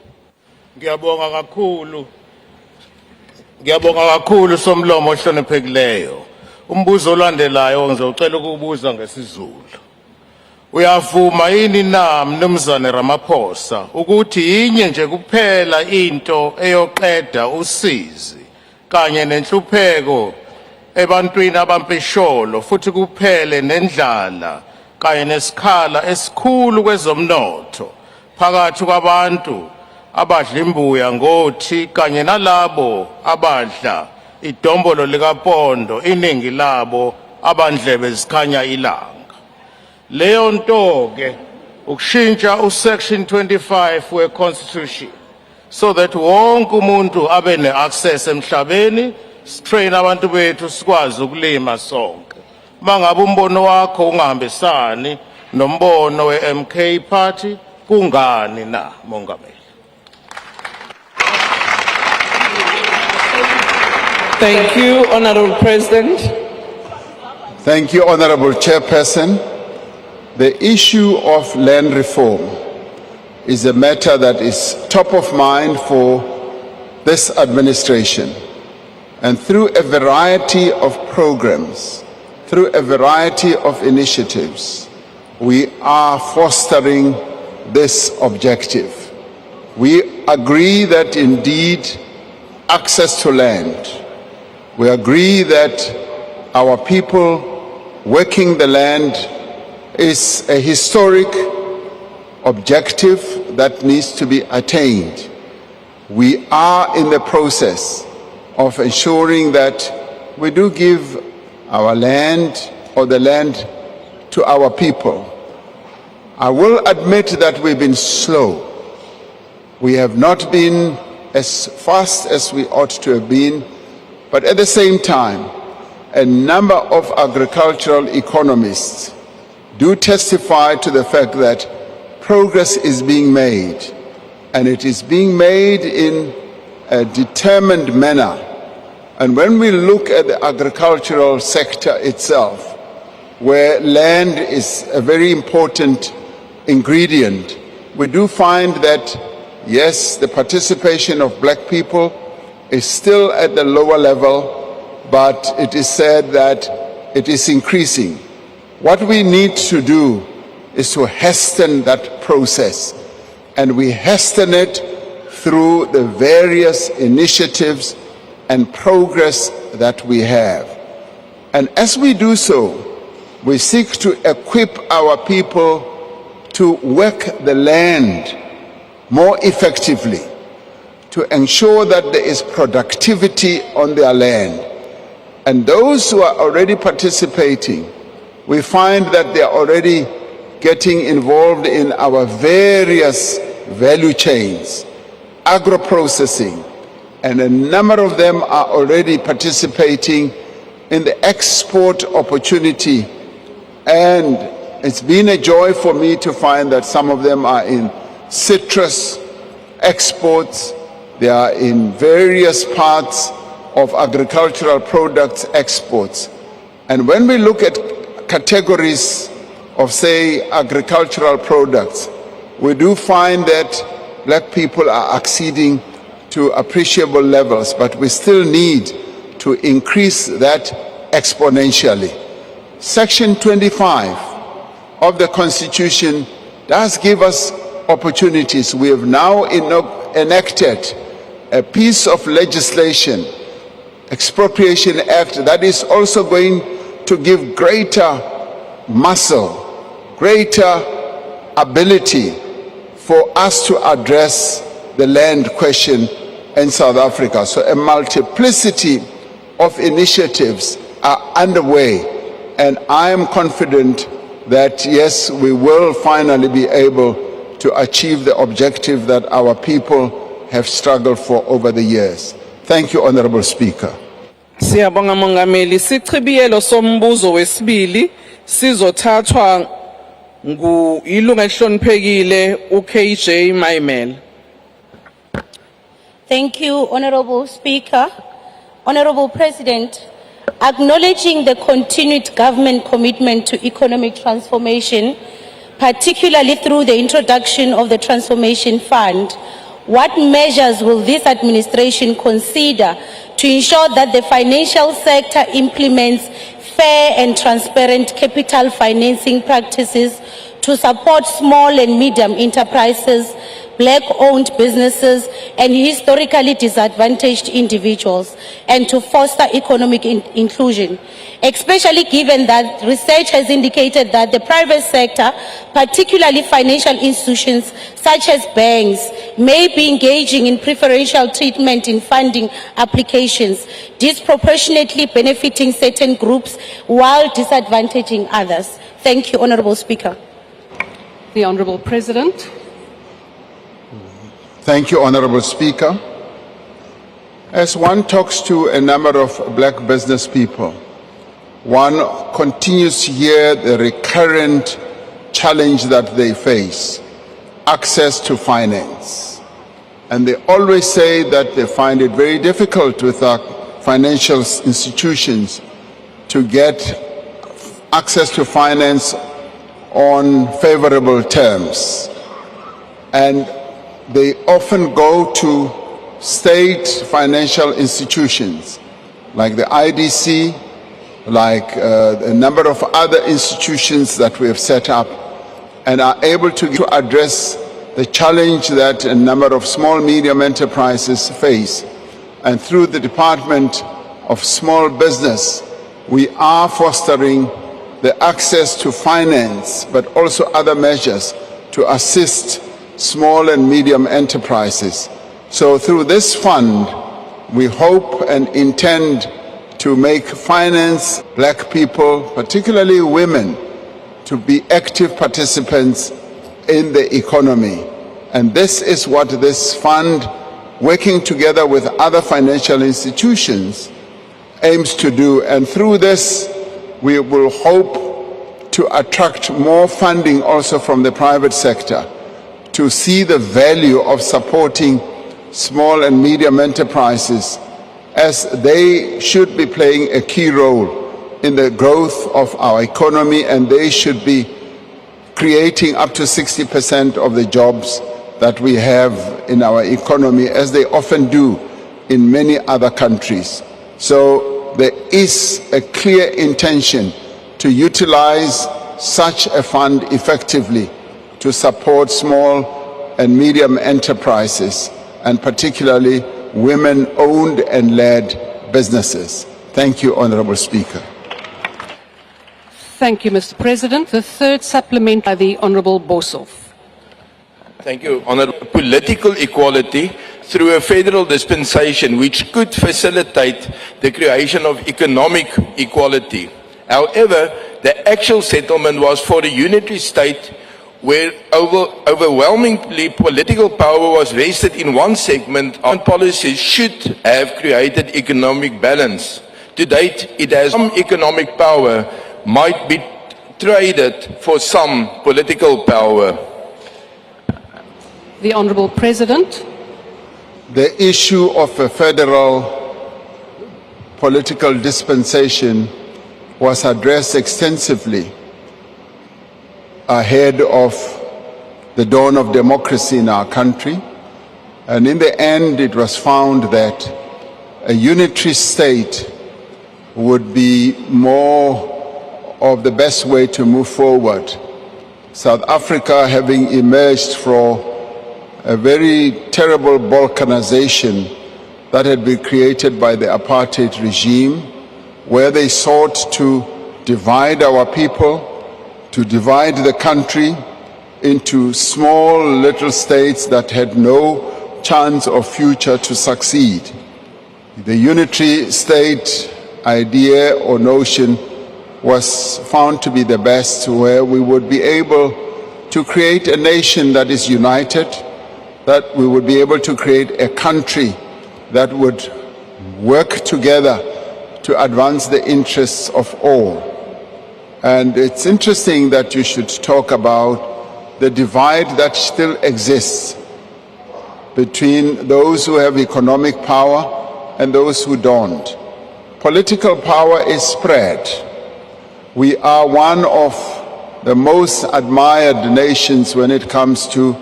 Ngiyabonga kakhulu somlomo ohloniphekileyo. Umbuzo olandelayo ngizocela ukubuza ngesiZulu. Uyavuma yini na Mnumzane Ramaphosa ukuthi yinye nje kuphela into eyoqeda usizi kanye nenhlupheko ebantwini abampisholo futhi kuphele nendlala kanye nesikhala esikhulu kwezomnotho phakathi kwabantu abadla imbuya ngothi kanye nalabo abadla idombolo likapondo iningi labo abandlebe zikhanya ilanga. Leyo nto ke ukushintsha usection 25 we-constitution so that wonke umuntu abe ne-access emhlabeni, strain abantu bethu sikwazi ukulima sonke. Mangabe umbono wakho ungahambisani nombono we-MK party, kungani na Mongameli? Thank you, Honorable President. Thank you, Honorable Chairperson. The issue of land reform is a matter that is top of mind for this administration. And through a variety of programs, through a variety of initiatives, we are fostering this objective. We agree that indeed access to land, we agree that our people working the land is a historic objective that needs to be attained. We are in the process of ensuring that we do give our land or the land to our people. I will admit that we've been slow. We have not been as fast as we ought to have been, but at the same time, a number of agricultural economists do testify to the fact that progress is being made, and it is being made in a determined manner. And when we look at the agricultural sector itself, where land is a very important ingredient, we do find that, yes, the participation of black people is still at the lower level, but it is said that it is increasing. What we need to do is to hasten that process, and we hasten it through the various initiatives and progress that we have. And as we do so, we seek to equip our people to work the land more effectively, to ensure that there is productivity on their land. And those who are already participating, we find that they are already getting involved in our various value chains, agro-processing, and a number of them are already participating in the export opportunity. And it's been a joy for me to find that some of them are in citrus exports, they are in various parts of agricultural products exports. And when we look at categories of, say, agricultural products, we do find that black people are acceding to appreciable levels, but we still need to increase that exponentially. Section 25 of the Constitution does give us opportunities. We have now enacted a piece of legislation, Expropriation Act, that is also going to give greater muscle, greater ability for us to address the land question in South Africa. So a multiplicity of initiatives are underway, and I am confident that yes, we will finally be able to achieve the objective that our people have struggled for over the years. Thank you, Honorable Speaker. Siyabonga Mongameli. Sichibiyelo sombuzo wesibili sizothathwa ilunga elihloniphekile uKJ Maimel. Thank you, Honorable Speaker. Honorable President, acknowledging the continued government commitment to economic transformation, particularly through the introduction of the Transformation Fund, what measures will this administration consider to ensure that the financial sector implements fair and transparent capital financing practices to support small and medium enterprises, black-owned businesses, and historically disadvantaged individuals, and to foster economic inclusion, especially given that research has indicated that the private sector, particularly financial institutions such as banks, may be engaging in preferential treatment in funding applications, disproportionately benefiting certain groups while disadvantaging others. Thank you, Honorable Speaker. The Honorable President. Thank you, Honorable Speaker. As one talks to a number of black business people, one continues to hear the recurrent challenge that they face, access to finance. And they always say that they find it very difficult with our financial institutions to get access to finance on favorable terms. And they often go to state financial institutions like the IDC, like a number of other institutions that we have set up, and are able to address the challenge that a number of small medium enterprises face. And through the Department of Small Business, we are fostering the access to finance, but also other measures to assist small and medium enterprises. So through this fund, we hope and intend to make finance black people, particularly women, to be active participants in the economy. And this is what this fund, working together with other financial institutions, aims to do. And through this, we will hope to attract more funding also from the private sector, to see the value of supporting small and medium enterprises, as they should be playing a key role in the growth of our economy, and they should be creating up to 60% of the jobs that we have in our economy, as they often do in many other countries. So there is a clear intention to utilize such a fund effectively to support small and medium enterprises, and particularly women-owned and led businesses. Thank you, Honorable Speaker. Thank you, Mr. President. The third supplement by the Honorable Boshoff. Thank you, Honorable. Political equality through a federal dispensation which could facilitate the creation of economic equality. However, the actual settlement was for a unitary state where overwhelmingly political power was vested in one segment, and policies should have created economic balance. To date, it has some economic power might be traded for some political power. The Honorable President. The issue of a federal political dispensation was addressed extensively ahead of the dawn of democracy in our country, and in the end it was found that a unitary state would be more of the best way to move forward. South Africa, having emerged from a very terrible balkanization that had been created by the Apartheid regime, where they sought to divide our people, to divide the country into small little states that had no chance of future to succeed. The unitary state idea or notion was found to be the best, where we would be able to create a nation that is united, that we would be able to create a country that would work together to advance the interests of all. And it's interesting that you should talk about the divide that still exists between those who have economic power and those who don't. Political power is spread. We are one of the most admired nations when it comes to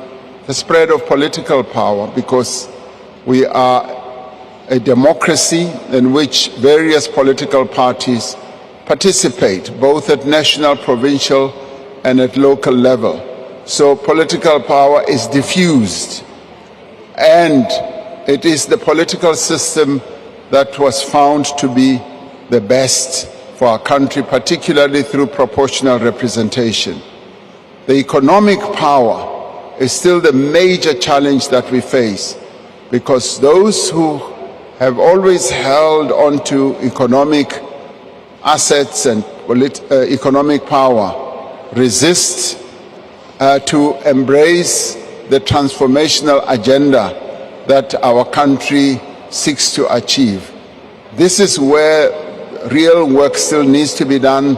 the spread of political power, because we are a democracy in which various political parties participate, both at national, provincial, and at local level. So political power is diffused, and it is the political system that was found to be the best for our country, particularly through proportional representation. The economic power is still the major challenge that we face, because those who have always held on to economic assets and economic power resist to embrace the transformational agenda that our country seeks to achieve. This is where real work still needs to be done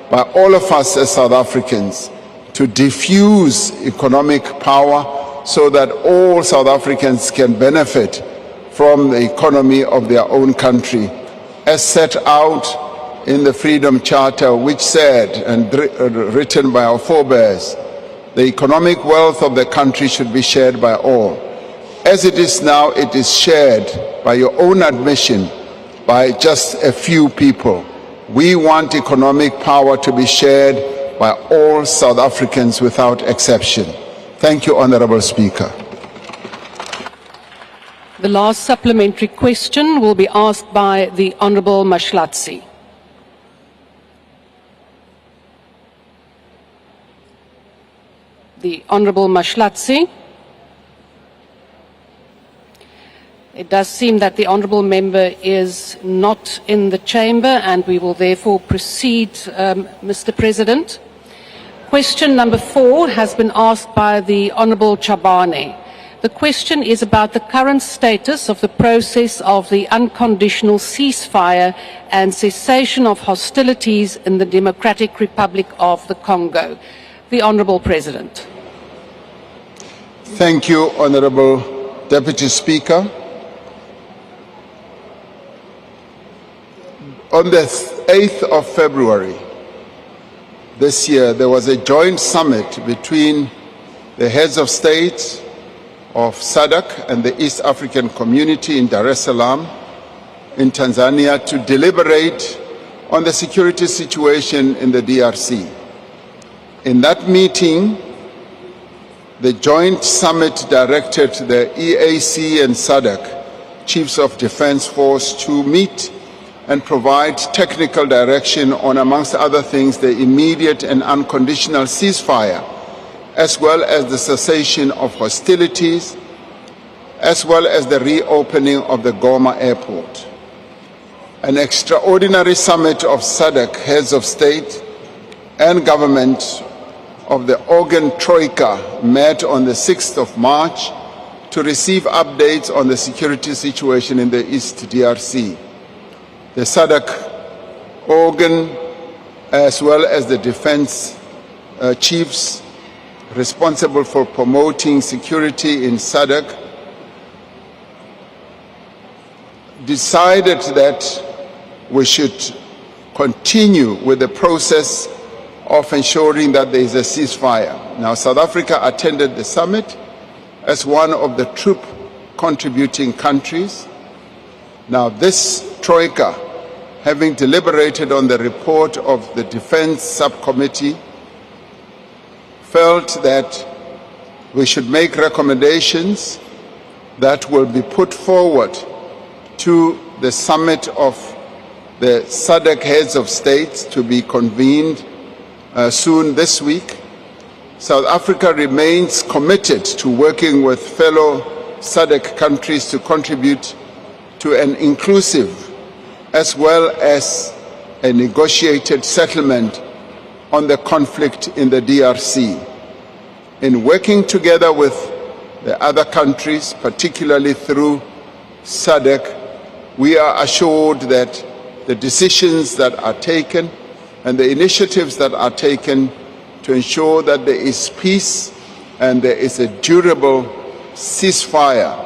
by all of us as South Africans to diffuse economic power so that all South Africans can benefit from the economy of their own country, as set out in the Freedom Charter, which said, and written by our forebears, the economic wealth of the country should be shared by all. As it is now, it is shared, by your own admission, by just a few people. We want economic power to be shared by all South Africans without exception. Thank you, Honourable Speaker. The last supplementary question will be asked by the Honourable Mashlatsi. The Honourable Mashlatsi. It does seem that the Honourable Member is not in the chamber, and we will therefore proceed, Mr. President. Question number 4 has been asked by the Honourable Chabane. The question is about the current status of the process of the unconditional ceasefire and cessation of hostilities in the Democratic Republic of the Congo. The Honourable President. Thank you, Honourable Deputy Speaker. On the 8th of February this year, there was a joint summit between the heads of state of SADC and the East African Community in Dar es Salaam in Tanzania to deliberate on the security situation in the DRC. In that meeting, the joint summit directed the EAC and SADC Chiefs of Defense Force to meet and provide technical direction on, amongst other things, the immediate and unconditional ceasefire, as well as the cessation of hostilities, as well as the reopening of the Goma airport. An extraordinary summit of SADC heads of state and government of the Organ Troika met on the 6th of March to receive updates on the security situation in the East DRC. The SADC organ, as well as the defense chiefs responsible for promoting security in SADC, decided that we should continue with the process of ensuring that there is a ceasefire. Now, South Africa attended the summit as one of the troop contributing countries. Now, this Troika, having deliberated on the report of the Defense Subcommittee, felt that we should make recommendations that will be put forward to the summit of the SADC heads of states to be convened soon this week. South Africa remains committed to working with fellow SADC countries to contribute to an inclusive as well as a negotiated settlement on the conflict in the DRC. In working together with the other countries, particularly through SADC, we are assured that the decisions that are taken and the initiatives that are taken to ensure that there is peace and there is a durable ceasefire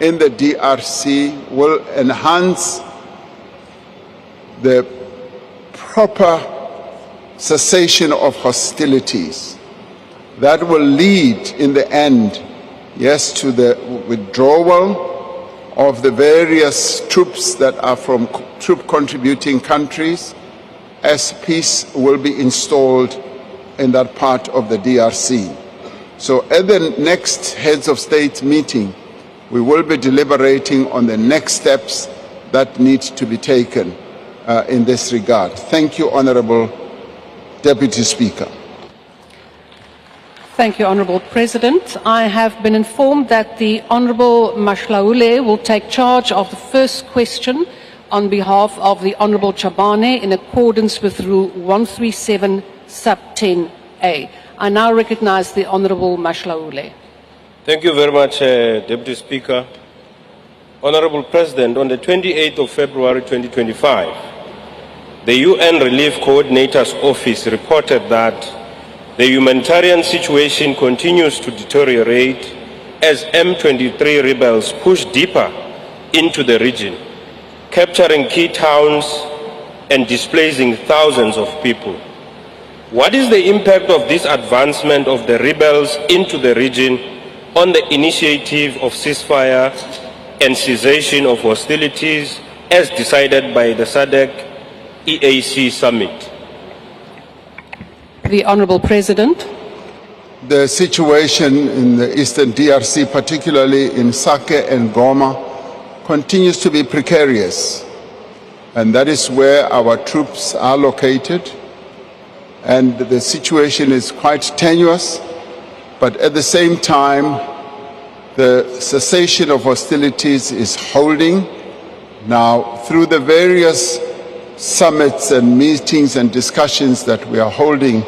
in the DRC will enhance the proper cessation of hostilities. That will lead in the end, yes, to the withdrawal of the various troops that are from troop contributing countries as peace will be installed in that part of the DRC. So at the next Heads of State meeting, we will be deliberating on the next steps that need to be taken in this regard. Thank you, Honourable Deputy Speaker. Thank you, Honourable President. I have been informed that the Honourable Mashlaule will take charge of the first question on behalf of the Honourable Chabane in accordance with Rule 137 sub 10A. I now recognise the Honourable Mashlaule. Thank you very much, Deputy Speaker. Honourable President, on the 28th of February 2025, the UN Relief Coordinator's Office reported that the humanitarian situation continues to deteriorate as M23 rebels push deeper into the region, capturing key towns and displacing thousands of people. What is the impact of this advancement of the rebels into the region on the initiative of ceasefire and cessation of hostilities as decided by the SADC EAC summit? The Honourable President. The situation in the eastern DRC, particularly in Sake and Goma, continues to be precarious. And that is where our troops are located. And the situation is quite tenuous. But at the same time, the cessation of hostilities is holding. Now, through the various summits and meetings and discussions that we are holding,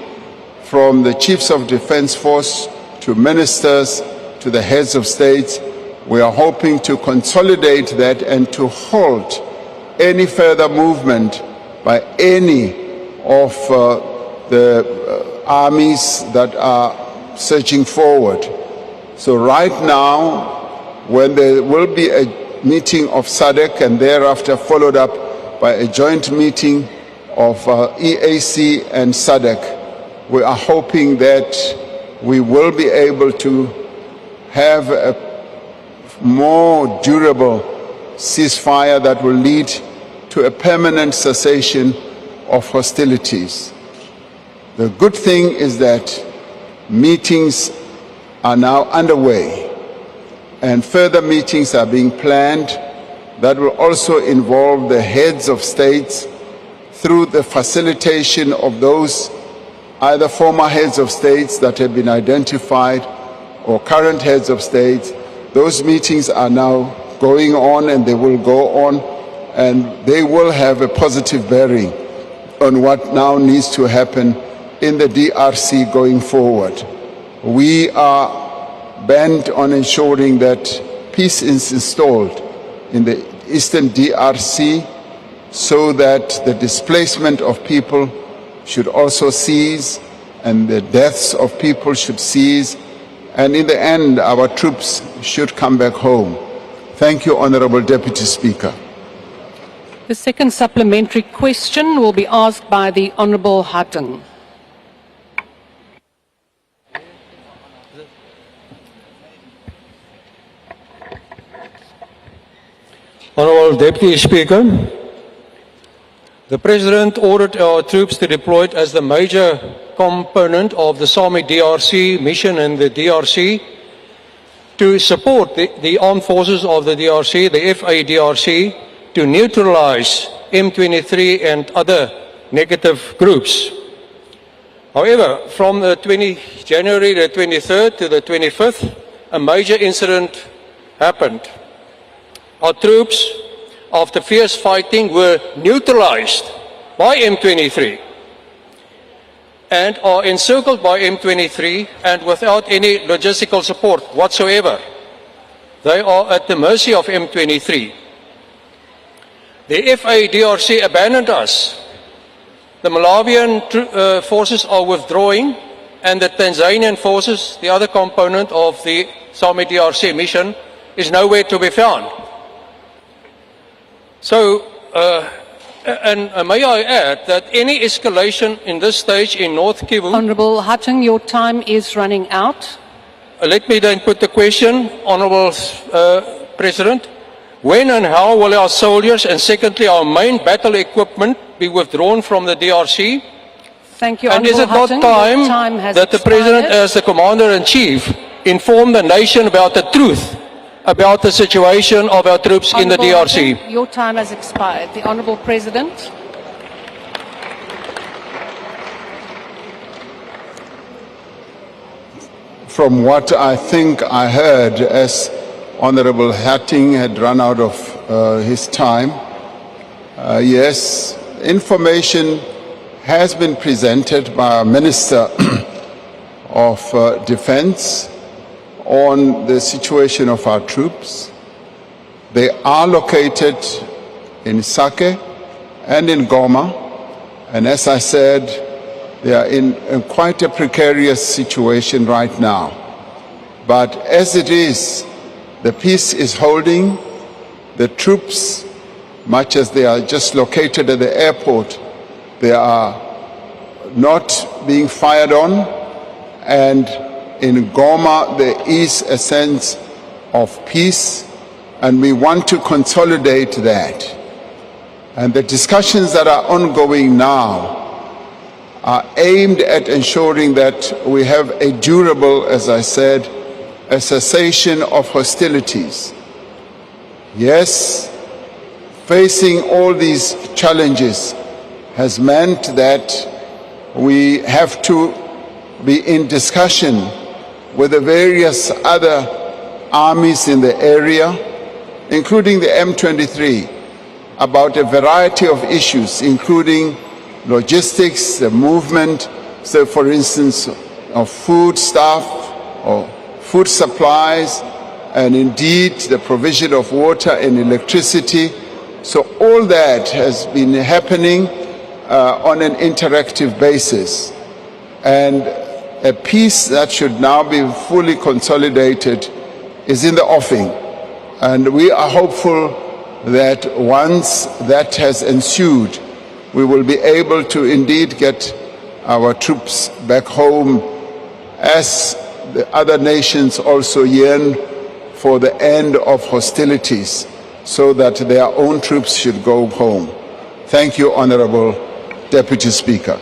from the chiefs of defense force to ministers to the heads of states, we are hoping to consolidate that and to halt any further movement by any of the armies that are surging forward. So right now, when there will be a meeting of SADC and thereafter followed up by a joint meeting of EAC and SADC, we are hoping that we will be able to have a more durable ceasefire that will lead to a permanent cessation of hostilities. The good thing is that meetings are now underway and further meetings are being planned that will also involve the heads of states through the facilitation of those either former heads of states that have been identified or current heads of states. Those meetings are now going on and they will go on and they will have a positive bearing on what now needs to happen in the DRC going forward. We are bent on ensuring that peace is installed in the eastern DRC so that the displacement of people should also cease and the deaths of people should cease, and in the end our troops should come back home. Thank you, Honourable Deputy Speaker. The second supplementary question will be asked by the Honourable Hutton. Honourable Deputy Speaker, the President ordered our troops to deploy as the major component of the SAMI DRC mission in the DRC to support the armed forces of the DRC, the FADRC, to neutralize M23 and other negative groups. However, from the January the 23rd to the 25th, a major incident happened. Our troops, after fierce fighting, were neutralized by M23 and are encircled by M23 and without any logistical support whatsoever. They are at the mercy of M23. The FADRC abandoned us. The Malawian forces are withdrawing, and the Tanzanian forces, the other component of the SAMI DRC mission, is nowhere to be found. So, may I add that any escalation in this stage in North Kivu... Honourable Hutton, your time is running out. Let me then put the question, Honourable President. When and how will our soldiers and secondly our main battle equipment be withdrawn from the DRC? Thank you, And is it not Hutton. time that the President, as the Commander-in-Chief, inform the nation about the truth about the situation of our troops in the DRC? Hutton, your time has expired. The Honourable President. From what I think I heard, as Honorable Hatting had run out of his time, yes, information has been presented by our Minister of Defense on the situation of our troops. They are located in Sake and in Goma, and as I said, they are in quite a precarious situation right now. But as it is, the peace is holding. The troops, much as they are just located at the airport, they are not being fired on, and in Goma there is a sense of peace, and we want to consolidate that. And the discussions that are ongoing now are aimed at ensuring that we have a durable, as I said, a cessation of hostilities. Yes, facing all these challenges has meant that we have to be in discussion with the various other armies in the area, including the M23, about a variety of issues, including logistics, the movement, so for instance, of food stuff or food supplies, and indeed the provision of water and electricity. So all that has been happening on an interactive basis. And a peace that should now be fully consolidated is in the offing. And we are hopeful that once that has ensued, we will be able to indeed get our troops back home, as the other nations also yearn for the end of hostilities, so that their own troops should go home. Thank you, Honourable Deputy Speaker.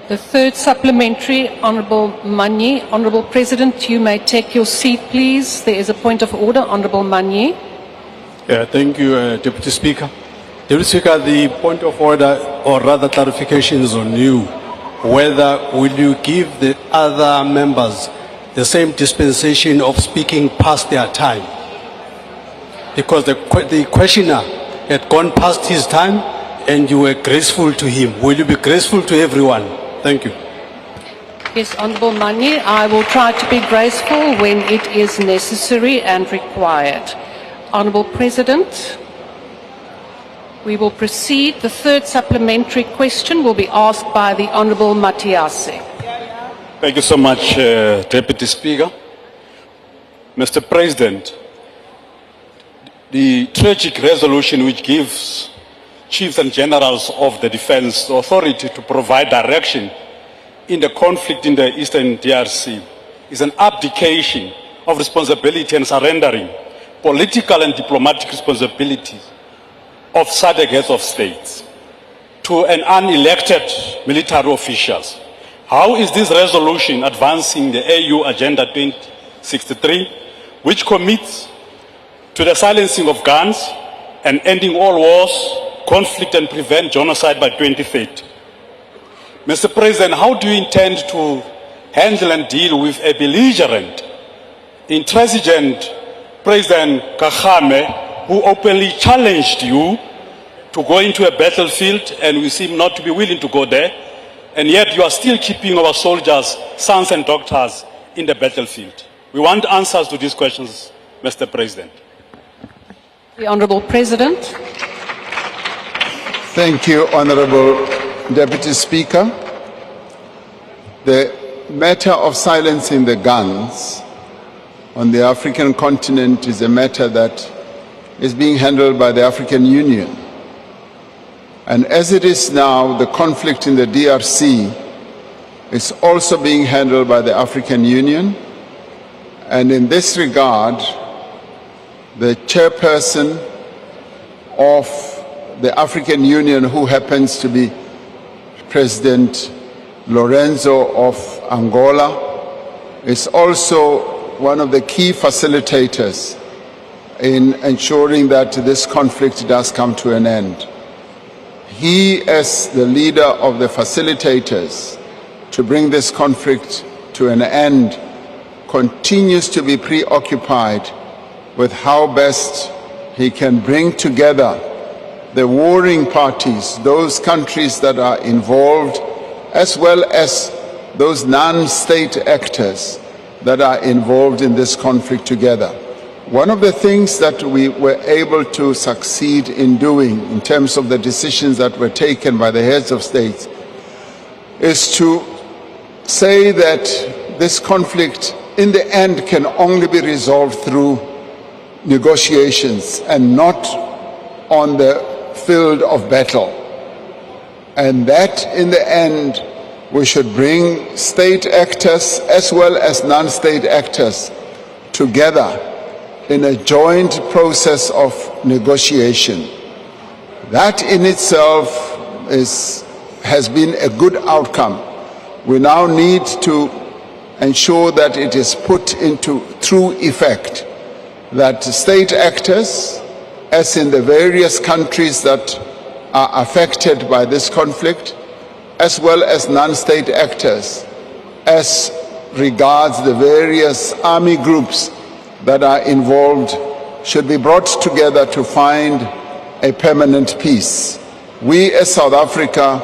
The third supplementary, Honourable Manyi. Honourable President, you may take your seat, please. There is a point of order. Honourable Manyi. Thank you, Deputy Speaker. Deputy Speaker, the point of order, or rather clarification, is on you. Whether will you give the other members the same dispensation of speaking past their time? Because the questioner had gone past his time and you were graceful to him. Will you be graceful to everyone? Thank you. Yes, Honourable Manyi, I will try to be graceful when it is necessary and required. Honourable President, we will proceed. The third supplementary question will be asked by the Honourable Matiase. Thank you so much, Deputy Speaker. Mr. President, the tragic resolution which gives chiefs and generals of the defense the authority to provide direction in the conflict in the Eastern DRC is an abdication of responsibility and surrendering political and diplomatic responsibilities of SADC heads of states to an unelected military officials. How is this resolution advancing the AU Agenda 2063, which commits to the silencing of guns and ending all wars, conflict, and prevent genocide by 2030? Mr. President, how do you intend to handle and deal with a belligerent, intransigent President Kagame, who openly challenged you to go into a battlefield, and we seem not to be willing to go there, and yet you are still keeping our soldiers, sons and daughters, in the battlefield. We want answers to these questions, Mr. President. The Honourable President. Thank you, Honourable Deputy Speaker. The matter of silencing the guns on the African continent is a matter that is being handled by the African Union. And as it is now, the conflict in the DRC is also being handled by the African Union. And in this regard, the chairperson of the African Union, who happens to be President Lorenzo of Angola, is also one of the key facilitators in ensuring that this conflict does come to an end. He, as the leader of the facilitators to bring this conflict to an end, continues to be preoccupied with how best he can bring together the warring parties, those countries that are involved, as well as those non-state actors that are involved in this conflict together. One of the things that we were able to succeed in doing in terms of the decisions that were taken by the heads of states is to say that this conflict in the end can only be resolved through negotiations and not on the field of battle. And that in the end we should bring state actors as well as non-state actors together in a joint process of negotiation. That in itself has been a good outcome. We now need to ensure that it is put into true effect, that state actors, as in the various countries that are affected by this conflict, as well as non-state actors, as regards the various army groups that are involved, should be brought together to find a permanent peace. We as South Africa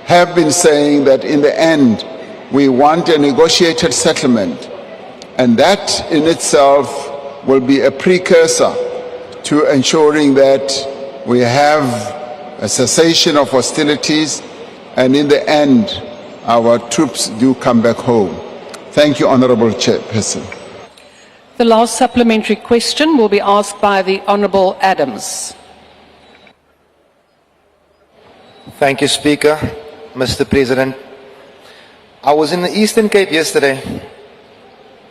have been saying that in the end we want a negotiated settlement, and that in itself will be a precursor to ensuring that we have a cessation of hostilities, and in the end our troops do come back home. Thank you, Honourable Chairperson. The last supplementary question will be asked by the Honourable Adams. Thank you, Speaker. Mr. President, I was in the Eastern Cape yesterday.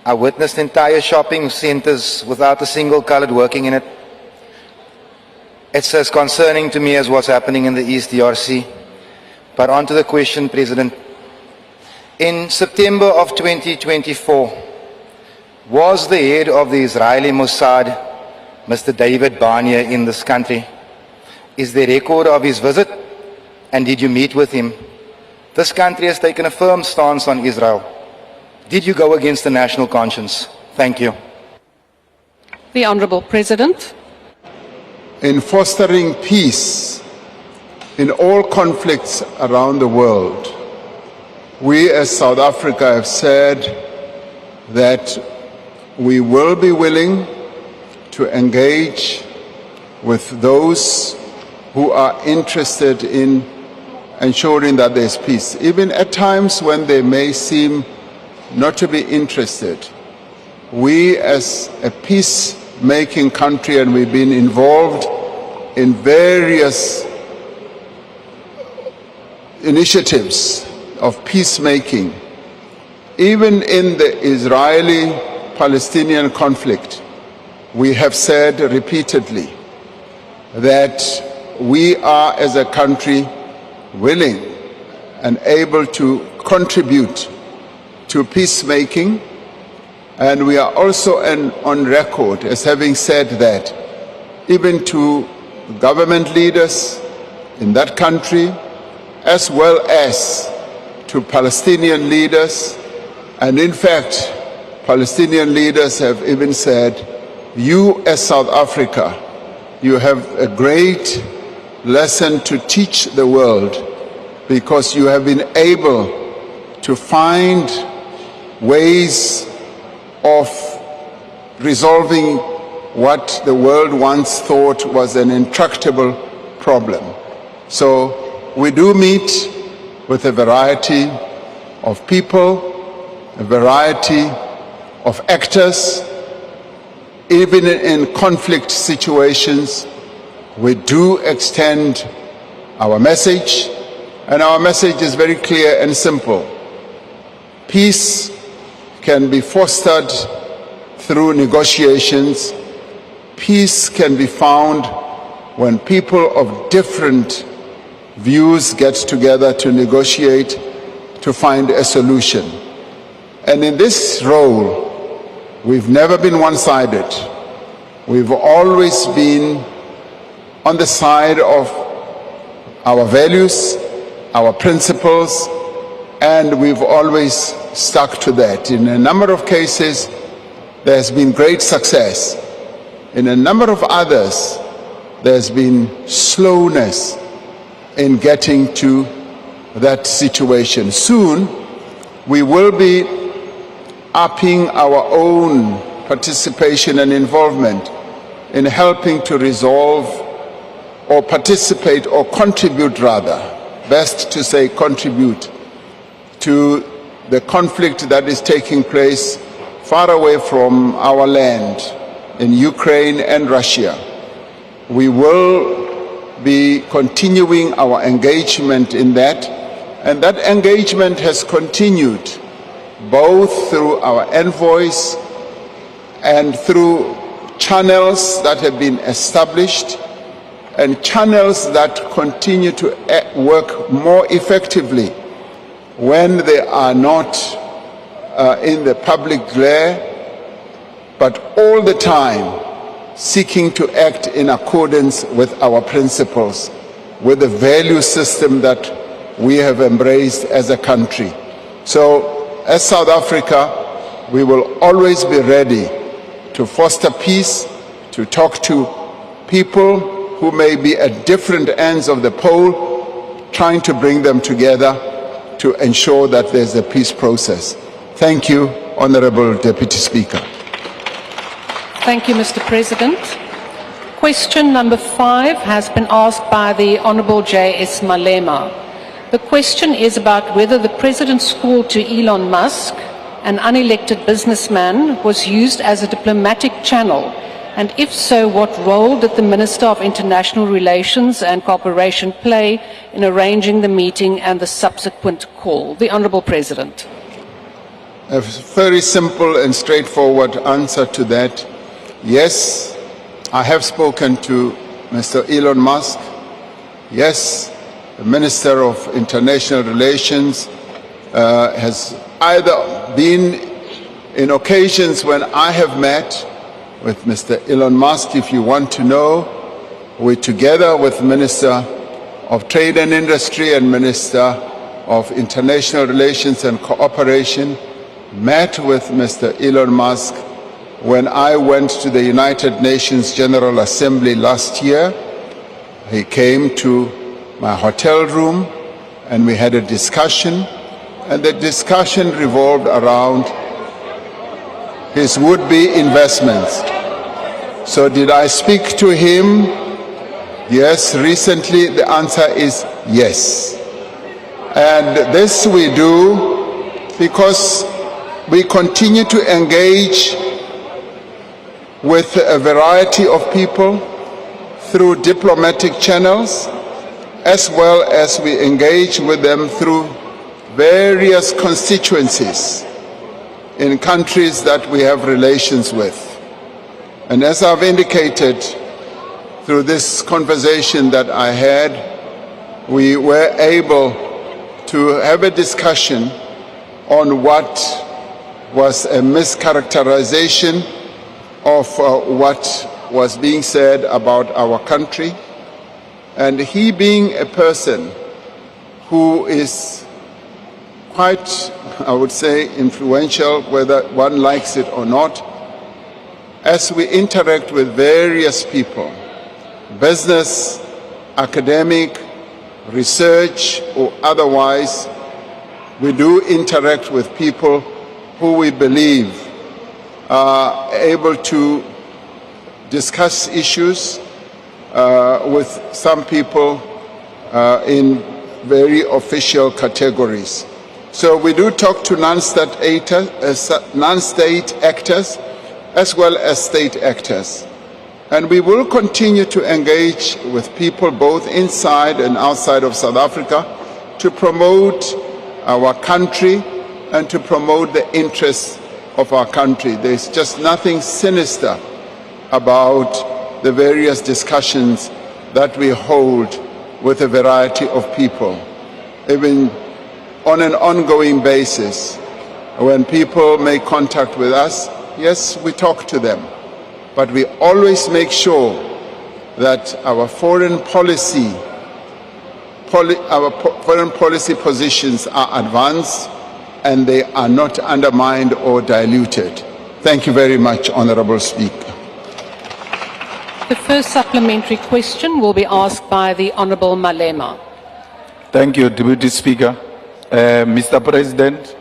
I witnessed entire shopping centres without a single coloured working in it. It's as concerning to me as what's happening in the East DRC. But on to the question, President. In September of 2024, was the head of the Israeli Mossad, Mr. David Barnier, in this country? Is there record of his visit? And did you meet with him? This country has taken a firm stance on Israel. Did you go against the national conscience? Thank you. The Honourable President. In fostering peace in all conflicts around the world, we as South Africa have said that we will be willing to engage with those who are interested in ensuring that there's peace, even at times when they may seem not to be interested. We as a peacemaking country, and we've been involved in various initiatives of peacemaking, even in the Israeli-Palestinian conflict, we have said repeatedly that we are as a country willing and able to contribute to peacemaking, and we are also on record as having said that even to government leaders in that country, as well as to Palestinian leaders. And in fact, Palestinian leaders have even said, you as South Africa, you have a great lesson to teach the world, because you have been able to find ways of resolving what the world once thought was an intractable problem. So we do meet with a variety of people, a variety of actors. Even in conflict situations, we do extend our message, and our message is very clear and simple. Peace can be fostered through negotiations. Peace can be found when people of different views get together to negotiate, to find a solution. And in this role, we've never been one-sided. We've always been on the side of our values, our principles, and we've always stuck to that. In a number of cases, there has been great success. In a number of others, there's been slowness in getting to that situation. Soon, we will be upping our own participation and involvement in helping to resolve or participate or contribute rather, best to say contribute, to the conflict that is taking place far away from our land in Ukraine and Russia. We will be continuing our engagement in that, and that engagement has continued both through our envoys and through channels that have been established and channels that continue to work more effectively when they are not in the public glare, but all the time seeking to act in accordance with our principles, with the value system that we have embraced as a country. So, as South Africa, we will always be ready to foster peace, to talk to people who may be at different ends of the pole, trying to bring them together to ensure that there's a peace process. Thank you, Honorable Deputy Speaker. Thank you, Mr. President. Question number 5 has been asked by the Honourable J.S. Malema. The question is about whether the President's call to Elon Musk, an unelected businessman, was used as a diplomatic channel, and if so, what role did the Minister of International Relations and Cooperation play in arranging the meeting and the subsequent call? The Honourable President. A very simple and straightforward answer to that. Yes, I have spoken to Mr. Elon Musk. Yes, the Minister of International Relations has either been in occasions when I have met with Mr. Elon Musk, if you want to know, we together with Minister of Trade and Industry and Minister of International Relations and Cooperation met with Mr. Elon Musk when I went to the United Nations General Assembly last year. He came to my hotel room and we had a discussion, and the discussion revolved around his would-be investments. So did I speak to him? Yes, recently the answer is yes. And this we do because we continue to engage with a variety of people through diplomatic channels, as well as we engage with them through various constituencies in countries that we have relations with. And as I've indicated through this conversation that I had, we were able to have a discussion on what was a mischaracterization of what was being said about our country. And he being a person who is quite, I would say, influential, whether one likes it or not, as we interact with various people, business academic, research, or otherwise, we do interact with people who we believe are able to discuss issues with some people in very official categories. So we do talk to non-state actors as well as state actors. And we will continue to engage with people both inside and outside of South Africa to promote our country and to promote the interests of our country. There's just nothing sinister about the various discussions that we hold with a variety of people. Even on an ongoing basis, when people make contact with us, yes, we talk to them, but we always make sure that our foreign policy positions are advanced and they are not undermined or diluted. Thank you very much, Honorable Speaker. The first supplementary question will be asked by the Honourable Malema. Thank you, Deputy Speaker. Mr. President,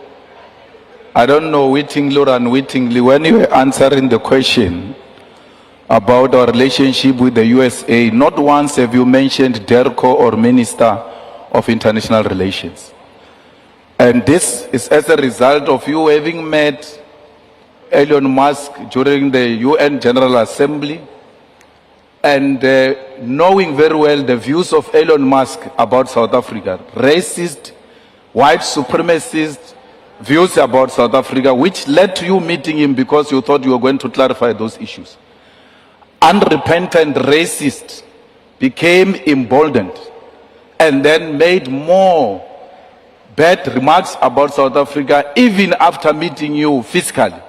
I don't know wittingly or unwittingly, when you were answering the question about our relationship with the USA, not once have you mentioned DERCO or Minister of International Relations. And this is as a result of you having met Elon Musk during the UN General Assembly and knowing very well the views of Elon Musk about South Africa, racist, white supremacist views about South Africa, which led to you meeting him because you thought you were going to clarify those issues. Unrepentant racist became emboldened and then made more bad remarks about South Africa even after meeting you physically.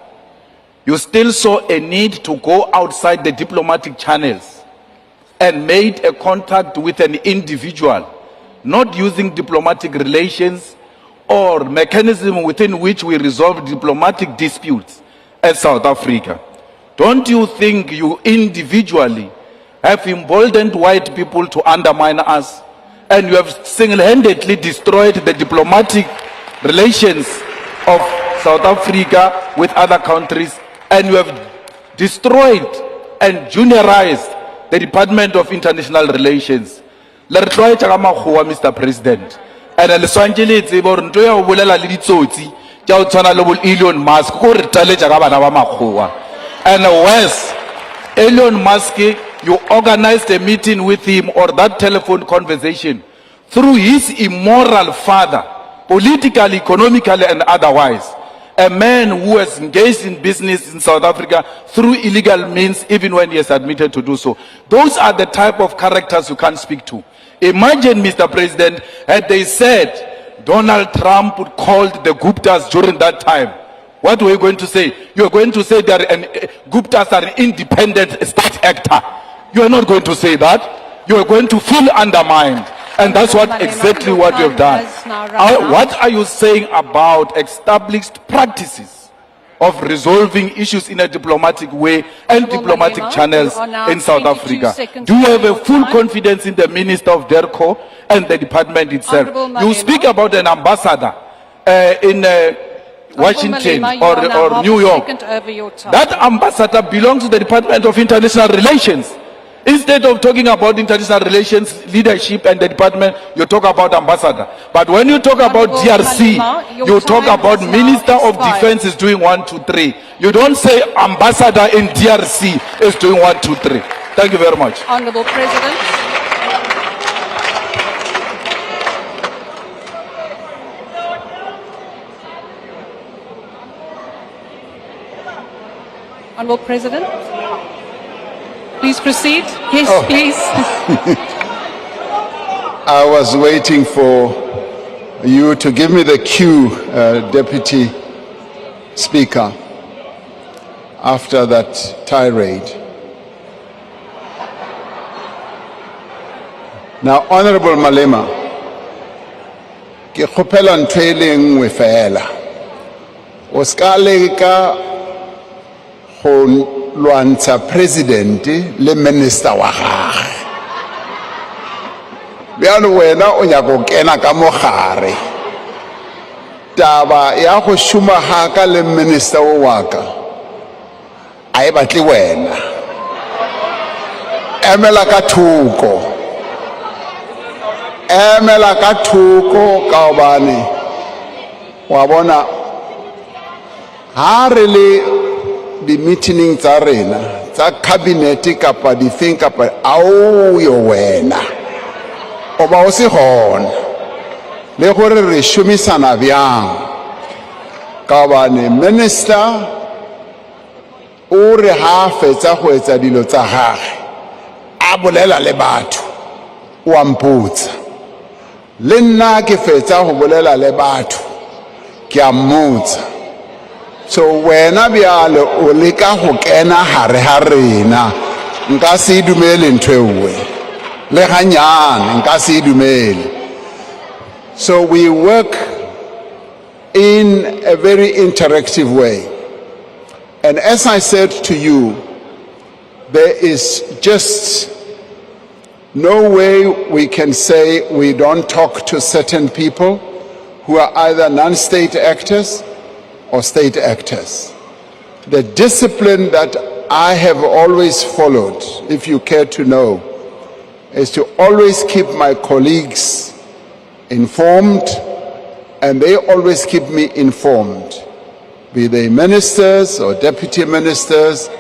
You still saw a need to go outside the diplomatic channels and made a contact with an individual, not using diplomatic relations or mechanism within which we resolve diplomatic disputes as South Africa. Don't you think you individually have emboldened white people to undermine us, and you have single-handedly destroyed the diplomatic relations of South Africa with other countries, and you have destroyed and juniorized the Department of International Relations? Mr. President. And Elon Musk, and worse, Elon Musk, you organized a meeting with him or that telephone conversation through his immoral father, politically, economically, and otherwise. A man who has engaged in business in South Africa through illegal means, even when he has admitted to do so. Those are the type of characters you can't speak to. Imagine, Mr. President, had they said Donald Trump called the Guptas during that time. What were you going to say? You are going to say that Guptas are an independent state actor. You are not going to say that. You are going to feel undermined. And that's exactly what you have done. What are you saying about established practices of resolving issues in a diplomatic way and diplomatic channels in South Africa? Do you have a full confidence in the Minister of DERCO and the department itself? You speak about an ambassador in Washington or New York. That ambassador belongs to the Department of International Relations. Instead of talking about international relations, leadership, and the department, you talk about ambassador. But when you talk about DRC, you talk about Minister of Defense is doing 1, 2, 3. You don't say ambassador in DRC is doing 1, 2, 3. Thank you very much. Honourable President. Honourable President. Please proceed. Yes, please. I was waiting for you to give me the cue, Deputy Speaker, after that tirade. Now, Honorable Malema, ke kgopela ntho e le nngwe fela. O ska leka go lwantsha president le minister wa gagwe. bjalo wena o nyaka go kena ka mogare taba ya go šoma ga ka le minister wa ka a e batle wena emela ka thoko ka obane wa bona ha re le di meeting tsa rena tsa cabinet kapa di thing kapa au yo wena o ba o se gona le gore re šomisana bjang ka bane minister o re ha fetsa go etsa dilo tsa gage a bolela le batho o ampotsa le nna ke fetsa go bolela le batho ke a mmotsa so wena bjale o leka go kena hare ha rena nka se dumele ntho ewe le ganyane nka se dumele. So we work in a very interactive way. And as I said to you, there is just no way we can say we don't talk to certain people who are either non-state actors or state actors. The discipline that I have always followed, if you care to know, is to always keep my colleagues informed, and they always keep me informed. Be they ministers or deputy ministers,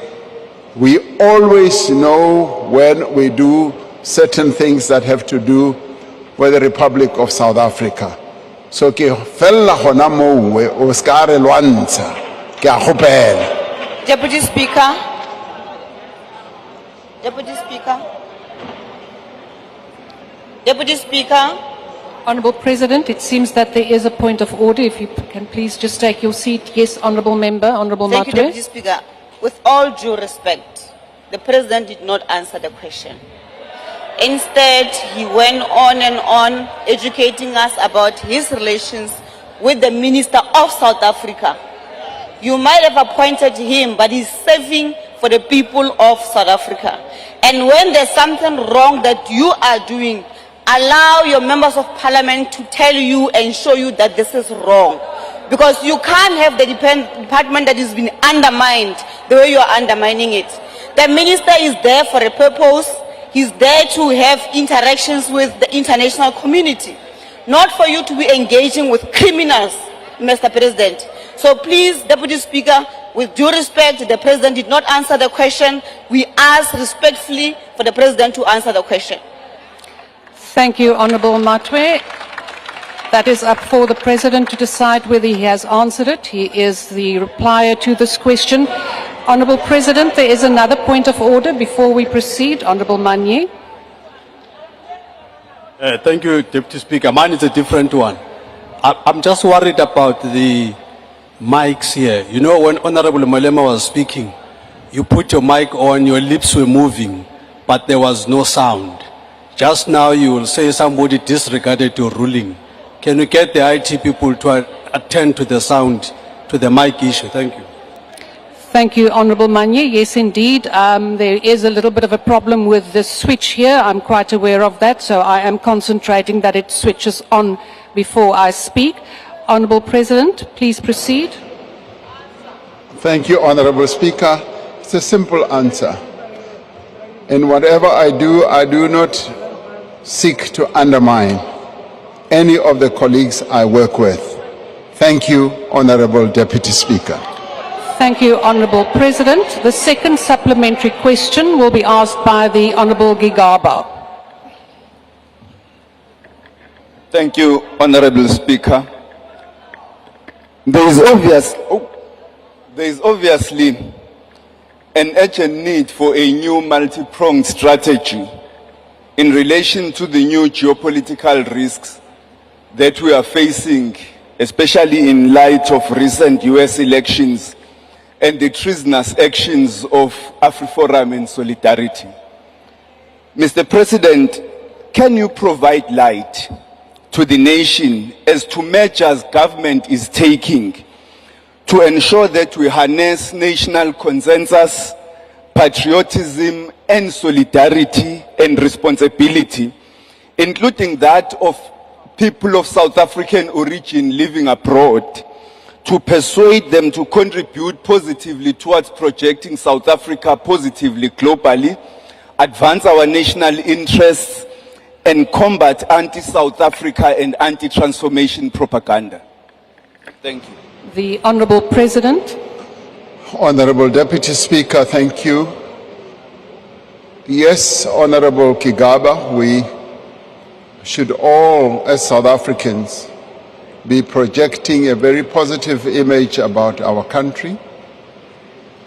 we always know when we do certain things that have to do with the Republic of South Africa. So ke fella hona mowe o ska re lwantsha ke a gopela. Deputy Speaker. Honourable President, it seems that there is a point of order. If you can please just take your seat. Yes, Honourable Member, Honourable Thank you, Matwe. Deputy Speaker. With all due respect, the President did not answer the question. Instead, he went on and on educating us about his relations with the Minister of South Africa. You might have appointed him, but he's serving for the people of South Africa. And when there's something wrong that you are doing, allow your members of parliament to tell you and show you that this is wrong. Because you can't have the department that has been undermined the way you are undermining it. The minister is there for a purpose. He's there to have interactions with the international community, not for you to be engaging with criminals, Mr. President. So please, Deputy Speaker, with due respect, the President did not answer the question. We ask respectfully for the President to answer the question. Thank you, Honourable Matwe. That is up for the President to decide whether he has answered it. He is the replier to this question. Honourable President, there is another point of order before we proceed. Honourable Manye. Thank you, Deputy Speaker. Mine is a different one. I'm just worried about the mics here. You know, when Honourable Malema was speaking, you put your mic on, your lips were moving, but there was no sound. Just now you will say somebody disregarded your ruling. Can we get the IT people to attend to the sound, to the mic issue? Thank you. Thank you, Honourable Manye. Yes, indeed, there is a little bit of a problem with the switch here. I'm quite aware of that, so I am concentrating that it switches on before I speak. Honourable President, please proceed. Thank you, Honourable Speaker. It's a simple answer. In whatever I do not seek to undermine any of the colleagues I work with. Thank you, Honourable Deputy Speaker. Thank you, Honourable President. The second supplementary question will be asked by the Honourable Gigaba. Thank you, Honourable Speaker. There is obviously an urgent need for a new multi-pronged strategy in relation to the new geopolitical risks that we are facing, especially in light of recent US elections and the treasonous actions of AfriForum and Solidarity. Mr. President, can you provide light to the nation as to measures government is taking to ensure that we harness national consensus, patriotism and solidarity and responsibility including that of people of South African origin living abroad, to persuade them to contribute positively towards projecting South Africa positively globally, advance our national interests, and combat anti-South Africa and anti-transformation propaganda? Thank you. The Honourable President. Honourable Deputy Speaker, thank you. Yes, Honourable Kigaba, we should all, as South Africans, be projecting a very positive image about our country.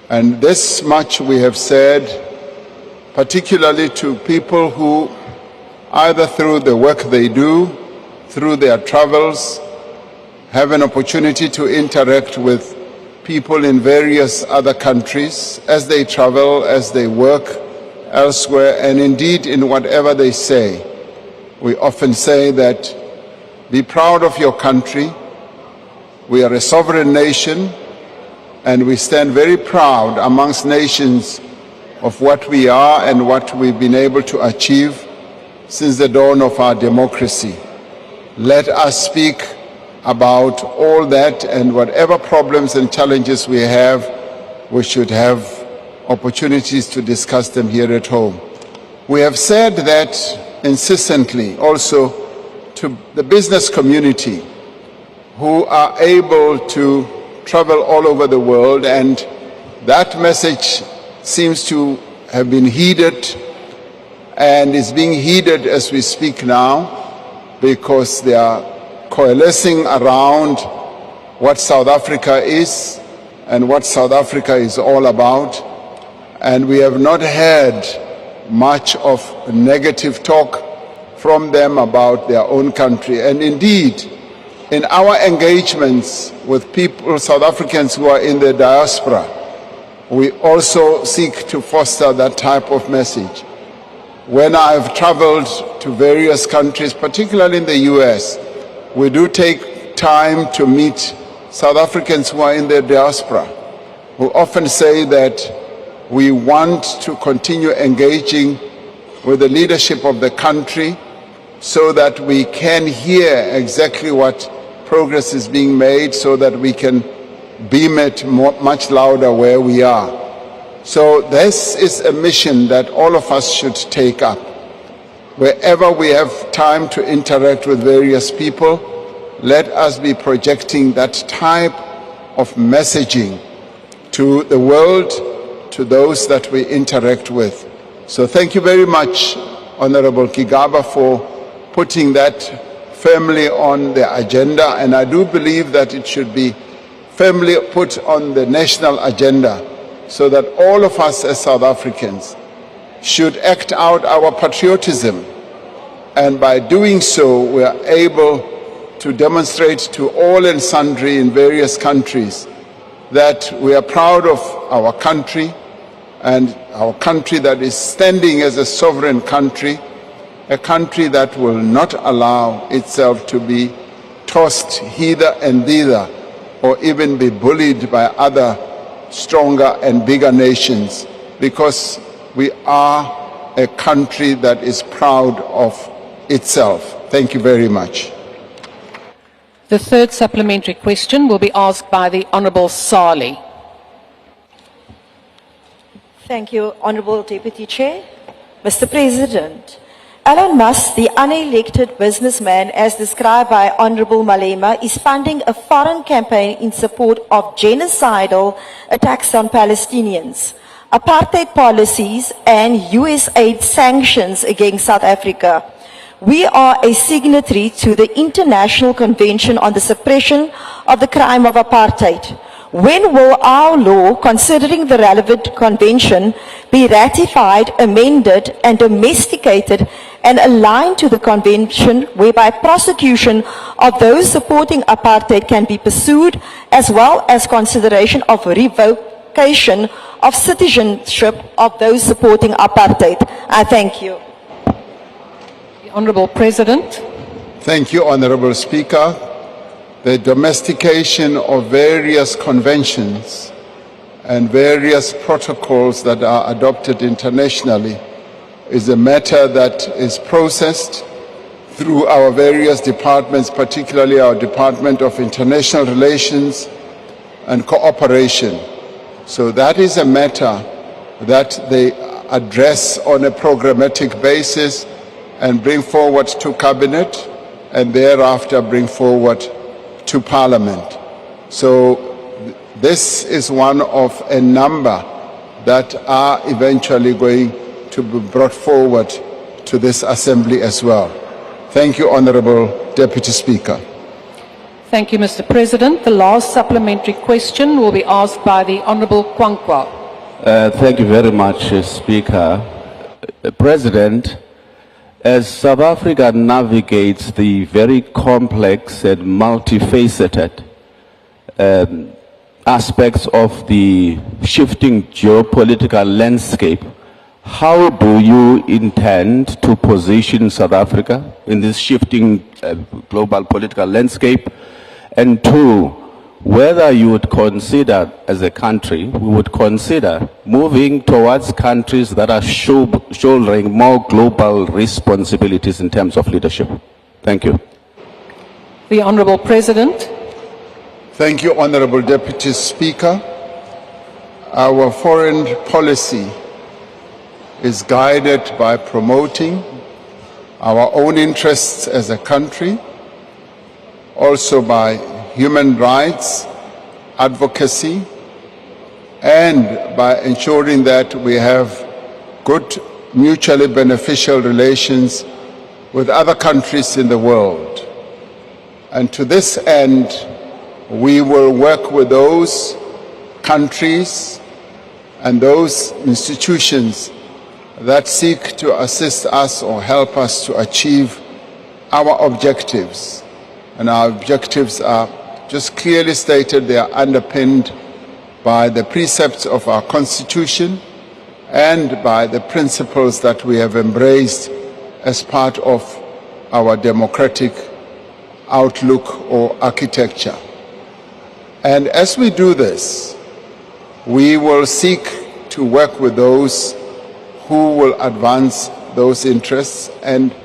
And this much we have said, particularly to people who, either through the work they do, through their travels, have an opportunity to interact with people in various other countries as they travel, as they work elsewhere, and indeed in whatever they say. We often say that, be proud of your country. We are a sovereign nation, and we stand very proud amongst nations of what we are and what we've been able to achieve since the dawn of our democracy. Let us speak about all that, and whatever problems and challenges we have, we should have opportunities to discuss them here at home. We have said that insistently also to the business community who are able to travel all over the world, and that message seems to have been heeded and is being heeded as we speak now, because they are coalescing around what South Africa is and what South Africa is all about. And we have not had much of negative talk from them about their own country. And indeed, in our engagements with people, South Africans who are in the diaspora, we also seek to foster that type of message. When I've traveled to various countries, particularly in the US, we do take time to meet South Africans who are in the diaspora, who often say that we want to continue engaging with the leadership of the country so that we can hear exactly what progress is being made, so that we can beam it much louder where we are. So this is a mission that all of us should take up. Wherever we have time to interact with various people, let us be projecting that type of messaging to the world, to those that we interact with. So thank you very much, Honourable Kigaba, for putting that firmly on the agenda, and I do believe that it should be firmly put on the national agenda, so that all of us as South Africans should act out our patriotism, and by doing so we are able to demonstrate to all and sundry in various countries that we are proud of our country, and our country that is standing as a sovereign country, a country that will not allow itself to be tossed hither and thither, or even be bullied by other stronger and bigger nations, because we are a country that is proud of itself. Thank you very much. The third supplementary question will be asked by the Honourable Sali. Thank you, Honourable Deputy Chair. Mr. President, Elon Musk, the unelected businessman as described by Honourable Malema, is funding a foreign campaign in support of genocidal attacks on Palestinians, apartheid policies and US aid sanctions against South Africa. We are a signatory to the International Convention on the Suppression of the Crime of Apartheid. When will our law, considering the relevant convention, be ratified, amended and domesticated and aligned to the convention, whereby prosecution of those supporting apartheid can be pursued, as well as consideration of revocation of citizenship of those supporting apartheid? I thank you. The Honourable President. Thank you, Honourable Speaker. The domestication of various conventions and various protocols that are adopted internationally is a matter that is processed through our various departments, particularly our Department of International Relations and Cooperation. So that is a matter that they address on a programmatic basis and bring forward to Cabinet and thereafter bring forward to Parliament. So this is one of a number that are eventually going to be brought forward to this Assembly as well. Thank you, Honourable Deputy Speaker. Thank you, Mr. President. The last supplementary question will be asked by the Honourable Kwankwa. Thank you very much, Speaker. President, as South Africa navigates the very complex and multifaceted aspects of the shifting geopolitical landscape, how do you intend to position South Africa in this shifting global political landscape? And two, whether you would consider, as a country, we would consider moving towards countries that are shouldering more global responsibilities in terms of leadership. Thank you. The Honourable President. Thank you, Honourable Deputy Speaker. Our foreign policy is guided by promoting our own interests as a country, also by human rights advocacy, and by ensuring that we have good, mutually beneficial relations with other countries in the world. And to this end, we will work with those countries and those institutions that seek to assist us or help us to achieve our objectives. And our objectives are just clearly stated. They are underpinned by the precepts of our Constitution and by the principles that we have embraced as part of our democratic outlook or architecture. And as we do this, we will seek to work with those who will advance those interests, and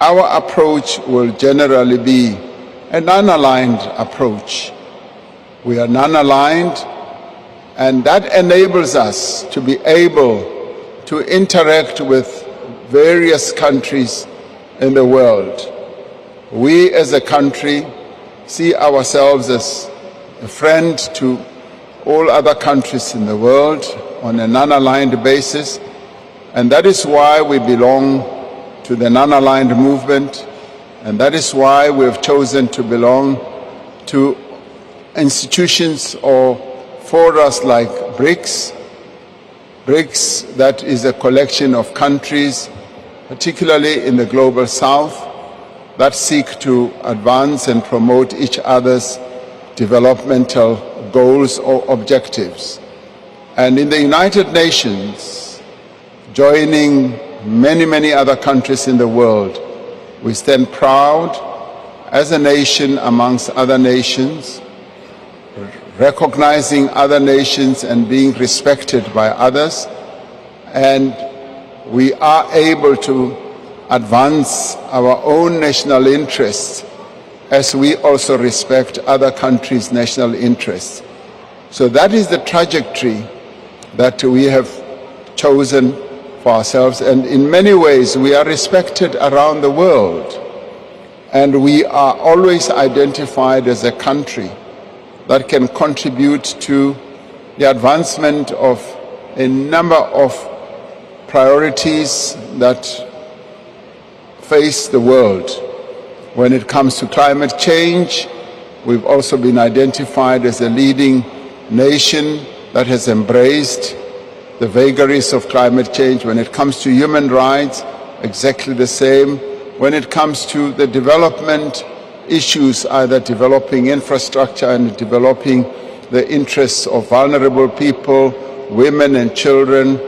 our approach will generally be a non-aligned approach. We are non-aligned, and that enables us to be able to interact with various countries in the world. We as a country see ourselves as a friend to all other countries in the world on a non-aligned basis, and that is why we belong to the non-aligned movement, and that is why we have chosen to belong to institutions or forums like BRICS. BRICS, that is a collection of countries, particularly in the global south, that seek to advance and promote each other's developmental goals or objectives. And in the United Nations, joining many other countries in the world, we stand proud as a nation amongst other nations, recognizing other nations and being respected by others, and we are able to advance our own national interests as we also respect other countries' national interests. So that is the trajectory that we have chosen for ourselves, and in many ways we are respected around the world, and we are always identified as a country that can contribute to the advancement of a number of priorities that face the world. When it comes to climate change, we've also been identified as a leading nation that has embraced the vagaries of climate change. When it comes to human rights, exactly the same. When it comes to the development issues, either developing infrastructure and developing the interests of vulnerable people, women and children,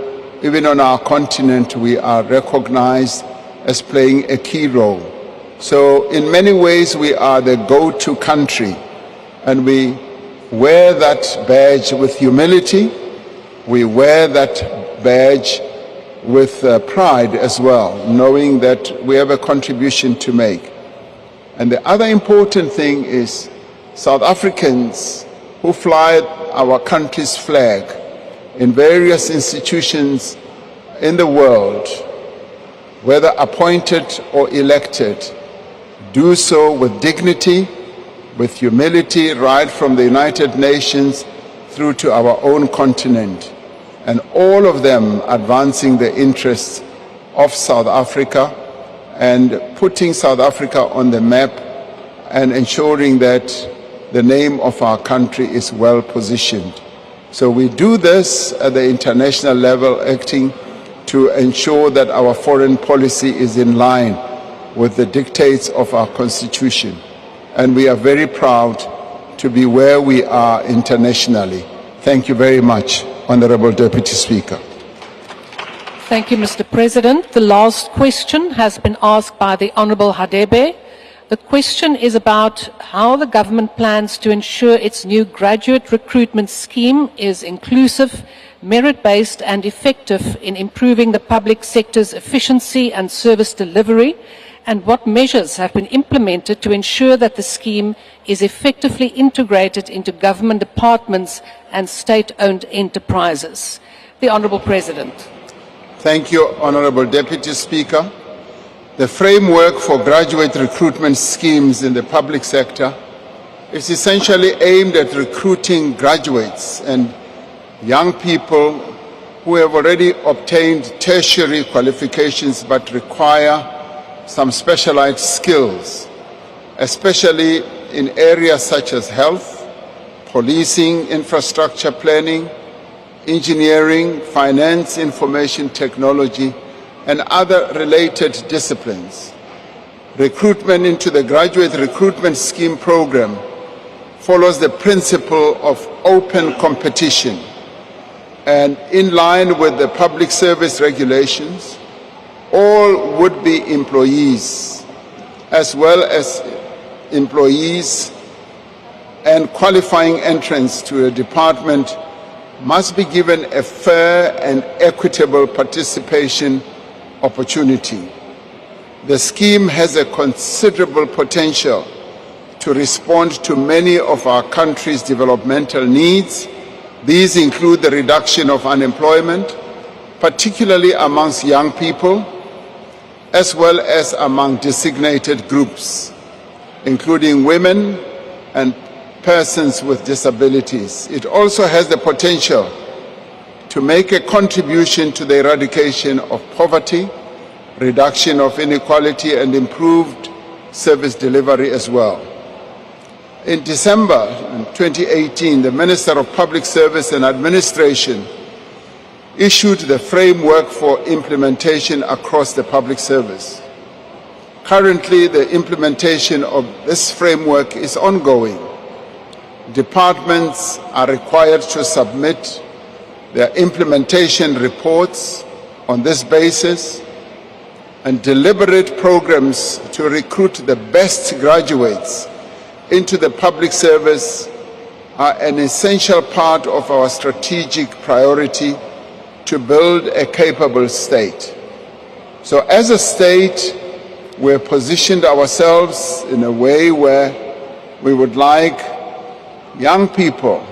even on our continent, we are recognized as playing a key role. So in many ways, we are the go-to country, and we wear that badge with humility. We wear that badge with pride as well, knowing that we have a contribution to make. And the other important thing is South Africans who fly our country's flag in various institutions in the world, whether appointed or elected, do so with dignity, with humility, right from the United Nations through to our own continent, and all of them advancing the interests of South Africa and putting South Africa on the map and ensuring that the name of our country is well positioned. So we do this at the international level, acting to ensure that our foreign policy is in line with the dictates of our Constitution. And we are very proud to be where we are internationally. Thank you very much, Honorable Deputy Speaker. Thank you, Mr. President. The last question has been asked by the Honourable Hadebe. The question is about how the government plans to ensure its new graduate recruitment scheme is inclusive, merit-based and effective in improving the public sector's efficiency and service delivery, and what measures have been implemented to ensure that the scheme is effectively integrated into government departments and state-owned enterprises. The Honourable President. Thank you, Honourable Deputy Speaker. The framework for graduate recruitment schemes in the public sector is essentially aimed at recruiting graduates and young people who have already obtained tertiary qualifications but require some specialized skills, especially in areas such as health, policing, infrastructure planning, engineering, finance, information technology, and other related disciplines. Recruitment into the Graduate Recruitment Scheme program follows the principle of open competition, and in line with the public service regulations, all would-be employees, as well as employees and qualifying entrants to a department, must be given a fair and equitable participation opportunity. The scheme has a considerable potential to respond to many of our country's developmental needs. These include the reduction of unemployment, particularly amongst young people, as well as among designated groups, including women and persons with disabilities. It also has the potential to make a contribution to the eradication of poverty, reduction of inequality, and improved service delivery as well. In December 2018, the Minister of Public Service and Administration issued the framework for implementation across the public service. Currently, the implementation of this framework is ongoing. Departments are required to submit their implementation reports on this basis, and deliberate programs to recruit the best graduates into the public service are an essential part of our strategic priority to build a capable state. So as a state, we've positioned ourselves in a way where we would like young people,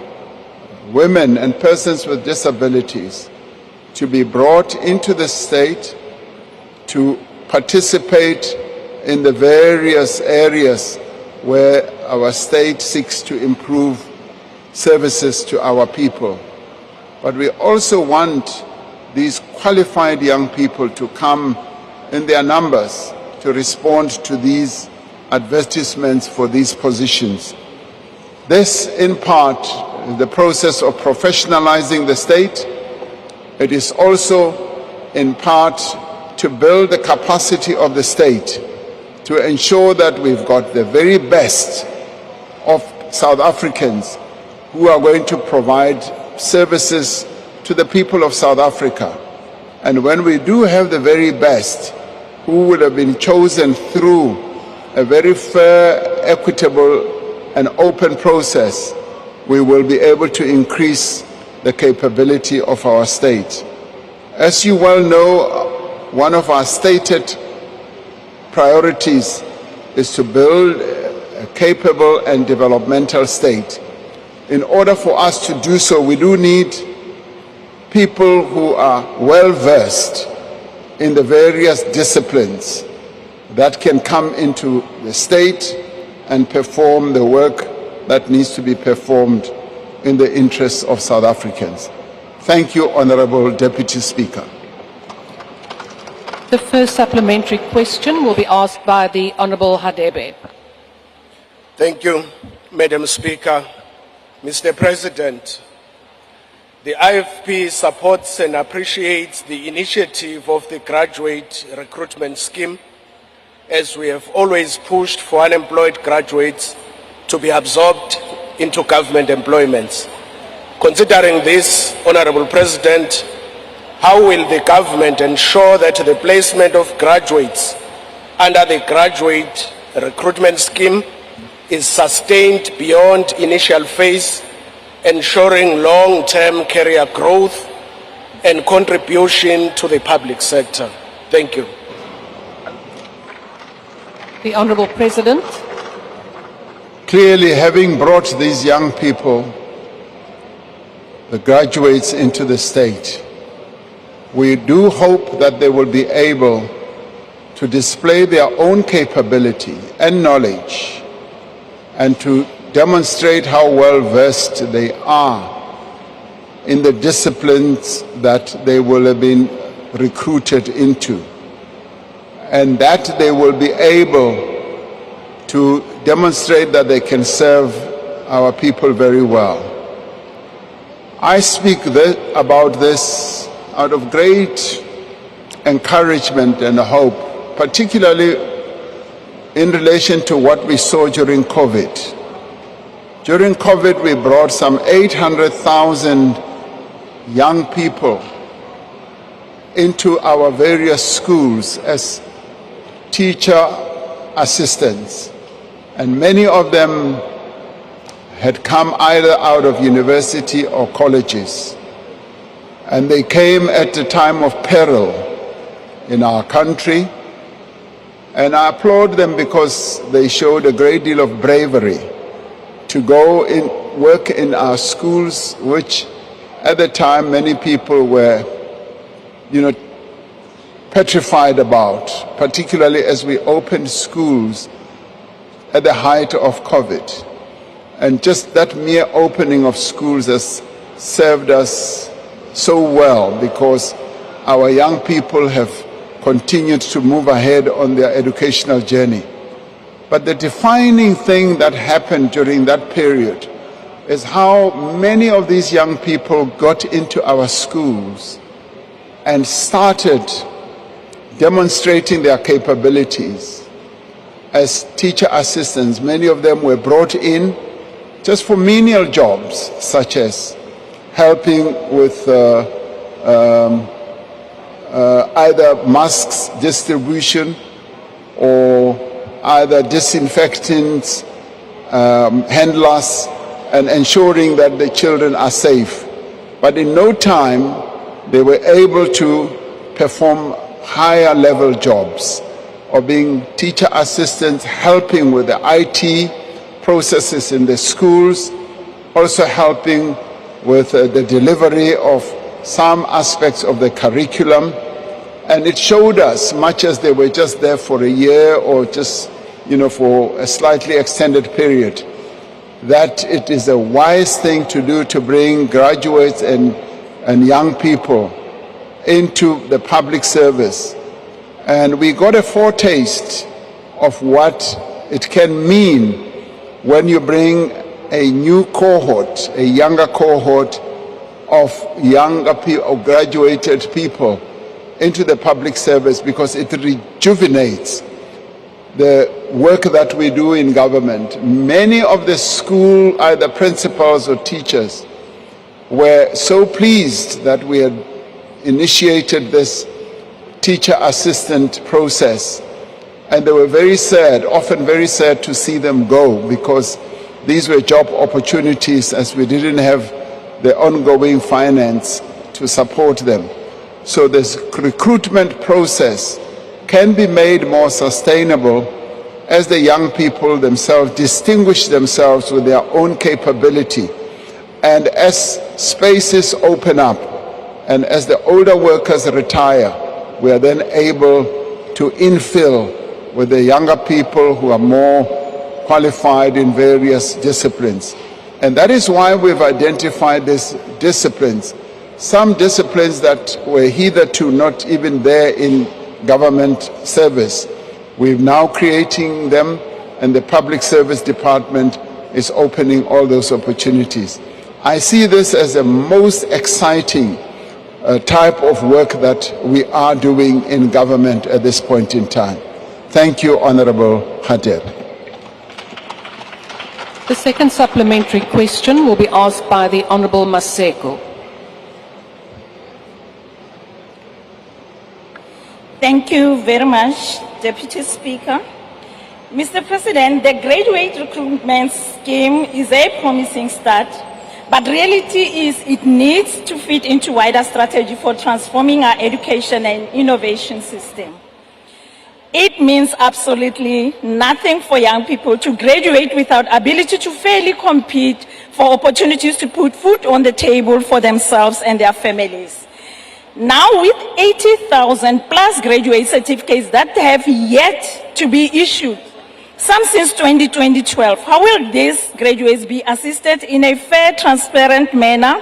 women and persons with disabilities to be brought into the state to participate in the various areas where our state seeks to improve services to our people. But we also want these qualified young people to come in their numbers to respond to these advertisements for these positions. This, in part, is the process of professionalizing the state. It is also, in part, to build the capacity of the state to ensure that we've got the very best of South Africans who are going to provide services to the people of South Africa. And when we do have the very best, who would have been chosen through a very fair, equitable, and open process, we will be able to increase the capability of our state. As you well know, one of our stated priorities is to build a capable and developmental state. In order for us to do so, we do need people who are well versed in the various disciplines that can come into the state and perform the work that needs to be performed in the interests of South Africans. Thank you, Honourable Deputy Speaker. The first supplementary question will be asked by the Honourable Hadebe. Thank you, Madam Speaker. Mr. President, the IFP supports and appreciates the initiative of the graduate recruitment scheme, as we have always pushed for unemployed graduates to be absorbed into government employments. Considering this, Honourable President, how will the government ensure that the placement of graduates under the graduate recruitment scheme is sustained beyond initial phase, ensuring long-term career growth and contribution to the public sector? Thank you. The Honourable President. Clearly, having brought these young people, the graduates, into the state, we do hope that they will be able to display their own capability and knowledge and to demonstrate how well versed they are in the disciplines that they will have been recruited into, and that they will be able to demonstrate that they can serve our people very well. I speak about this out of great encouragement and hope, particularly in relation to what we saw during COVID. During COVID, we brought some 800,000 young people into our various schools as teacher assistants, and many of them had come either out of university or colleges, and they came at a time of peril in our country, and I applaud them because they showed a great deal of bravery to go in, work in our schools, which at the time many people were, petrified about, particularly as we opened schools at the height of COVID. And just that mere opening of schools has served us so well, because our young people have continued to move ahead on their educational journey. But the defining thing that happened during that period is how many of these young people got into our schools and started demonstrating their capabilities as teacher assistants. Many of them were brought in just for menial jobs, such as helping with either masks distribution or either disinfectants, handlers, and ensuring that the children are safe. But in no time, they were able to perform higher level jobs of being teacher assistants, helping with the IT processes in the schools, also helping with the delivery of some aspects of the curriculum. And it showed us, much as they were just there for a year or just, for a slightly extended period, that it is a wise thing to do to bring graduates and young people into the public service. And we got a foretaste of what it can mean when you bring a new cohort, a younger cohort of younger people, of graduated people into the public service, because it rejuvenates the work that we do in government. Many of the school, either principals or teachers, were so pleased that we had initiated this teacher assistant process, and they were very sad, often very sad, to see them go, because these were job opportunities as we didn't have the ongoing finance to support them. so this recruitment process can be made more sustainable as the young people themselves distinguish themselves with their own capability. And as spaces open up and as the older workers retire, we are then able to infill with the younger people who are more qualified in various disciplines. And that is why we've identified these disciplines. Some disciplines that were hitherto not even there in government service. We're now creating them, and the Public Service Department is opening all those opportunities. I see this as the most exciting type of work that we are doing in government at this point in time. Thank you, Honorable Khater. The second supplementary question will be asked by the Honourable Maseko. Thank you very much, Deputy Speaker. Mr. President, the graduate recruitment scheme is a promising start, but reality is it needs to fit into wider strategy for transforming our education and innovation system. It means absolutely nothing for young people to graduate without ability to fairly compete for opportunities to put food on the table for themselves and their families. Now, with 80,000 plus graduate certificates that have yet to be issued, some since 2012, how will these graduates be assisted in a fair, transparent manner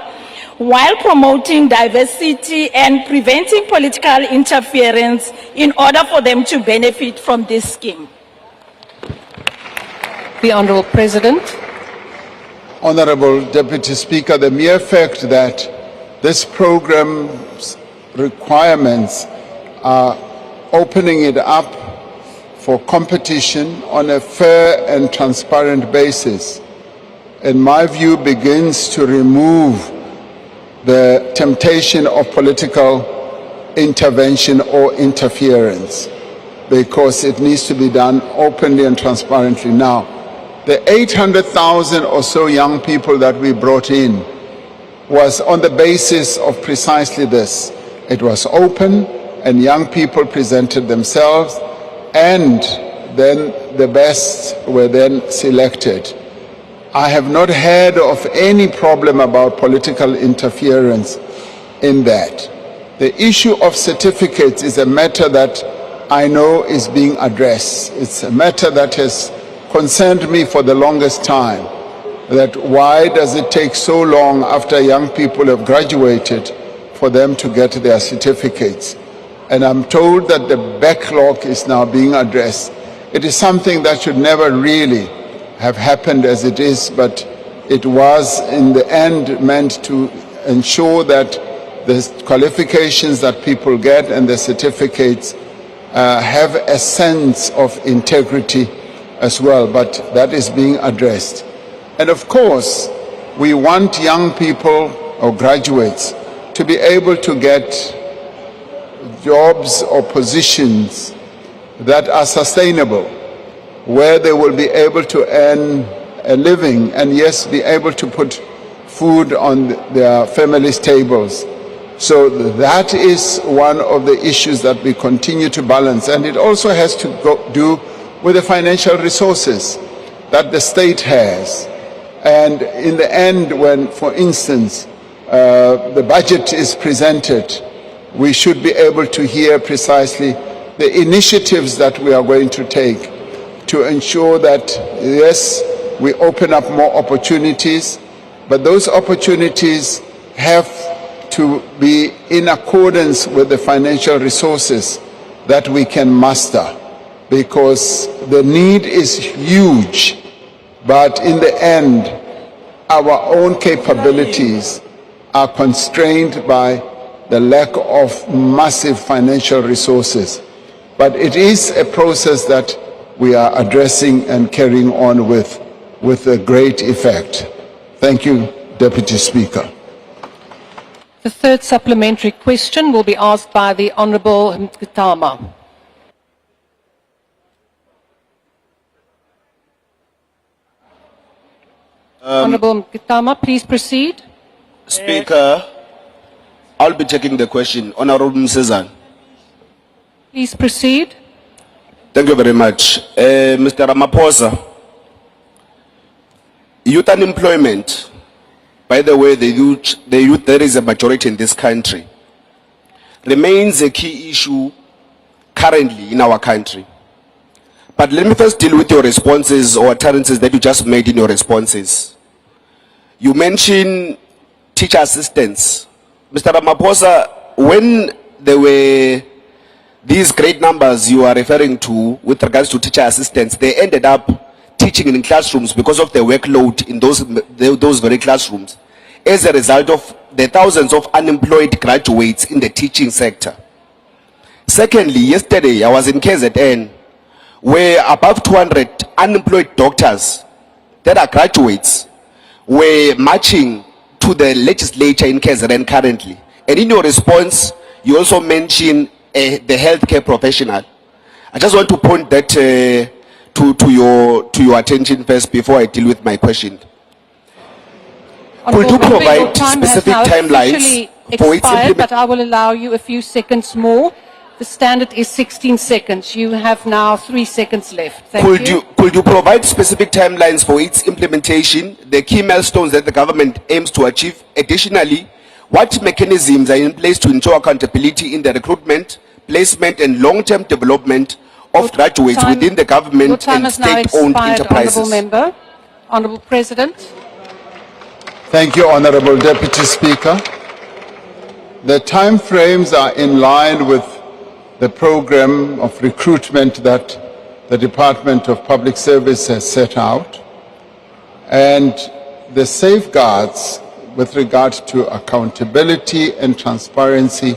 while promoting diversity and preventing political interference in order for them to benefit from this scheme? The Honourable President. Honourable Deputy Speaker, the mere fact that this program's requirements are opening it up for competition on a fair and transparent basis, in my view, begins to remove the temptation of political intervention or interference, because it needs to be done openly and transparently. Now, the 800,000 or so young people that we brought in was on the basis of precisely this. It was open, and young people presented themselves, and then the best were then selected. I have not heard of any problem about political interference in that. The issue of certificates is a matter that I know is being addressed. It's a matter that has concerned me for the longest time, that why does it take so long after young people have graduated for them to get their certificates? And I'm told that the backlog is now being addressed. It is something that should never really have happened as it is, but it was in the end meant to ensure that the qualifications that people get and the certificates have a sense of integrity as well, but that is being addressed. And of course, we want young people or graduates to be able to get jobs or positions that are sustainable, where they will be able to earn a living and, yes, be able to put food on their families' tables. So that is one of the issues that we continue to balance. And it also has to do with the financial resources that the state has. And in the end, when, for instance, the budget is presented, we should be able to hear precisely the initiatives that we are going to take to ensure that, yes, we open up more opportunities, but those opportunities have to be in accordance with the financial resources that we can muster, because the need is huge, but in the end, our own capabilities are constrained by the lack of massive financial resources. But it is a process that we are addressing and carrying on with a great effect. Thank you, Deputy Speaker. The third supplementary question will be asked by the Honourable Mkitama. Honourable Mkitama, please proceed. Speaker, I'll be taking the question. Honorable Msezan. Please proceed. Thank you very much. Mr. Ramaphosa, youth unemployment, by the way, the youth, there is a majority in this country, remains a key issue currently in our country. But let me first deal with your responses or utterances that you just made in your responses. You mentioned teacher assistants. Mr. Ramaphosa, when there were these great numbers you are referring to with regards to teacher assistants, they ended up teaching in classrooms because of the workload in those very classrooms as a result of the thousands of unemployed graduates in the teaching sector. Secondly, yesterday I was in KZN where above 200 unemployed doctors that are graduates were marching to the legislature in KZN currently. And in your response, you also mentioned the healthcare professional. I just want to point that to your attention first before I deal with my question. Could you provide specific timelines for its implementation? But I will allow you a few seconds more. The standard is 16 seconds. You have now 3 seconds left. Thank you. Could you provide specific timelines for its implementation, the key milestones that the government aims to achieve? Additionally, what mechanisms are in place to ensure accountability in the recruitment, placement and long-term development of graduates within the government and state-owned enterprises? Honourable Member. Honourable President. Thank you, Honourable Deputy Speaker. The time frames are in line with the program of recruitment that the Department of Public Service has set out, and the safeguards with regard to accountability and transparency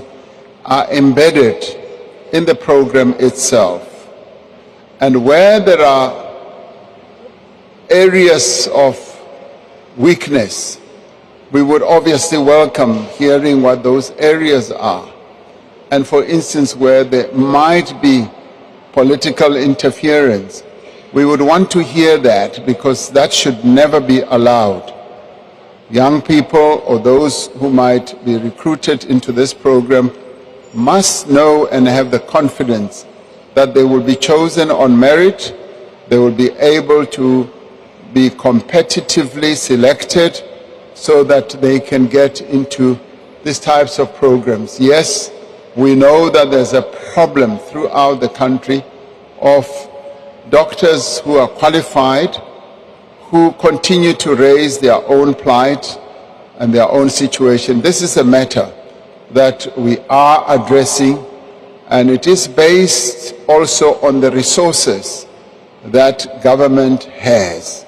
are embedded in the program itself. And where there are areas of weakness, we would obviously welcome hearing what those areas are. And for instance, where there might be political interference, we would want to hear that, because that should never be allowed. Young people or those who might be recruited into this program must know and have the confidence that they will be chosen on merit, they will be able to be competitively selected so that they can get into these types of programs. Yes, we know that there's a problem throughout the country of doctors who are qualified, who continue to raise their own plight and their own situation. This is a matter that we are addressing, and it is based also on the resources that government has.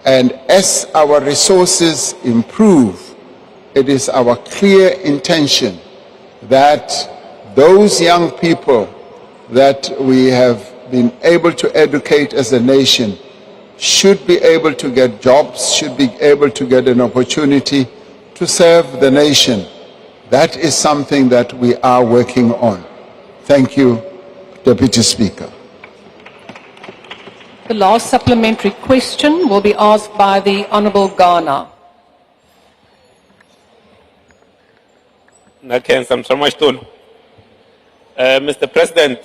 And as our resources improve, it is our clear intention that those young people that we have been able to educate as a nation should be able to get jobs, should be able to get an opportunity to serve the nation. That is something that we are working on. Thank you, Deputy Speaker. The last supplementary question will be asked by the Honourable Ghana. Mr. President,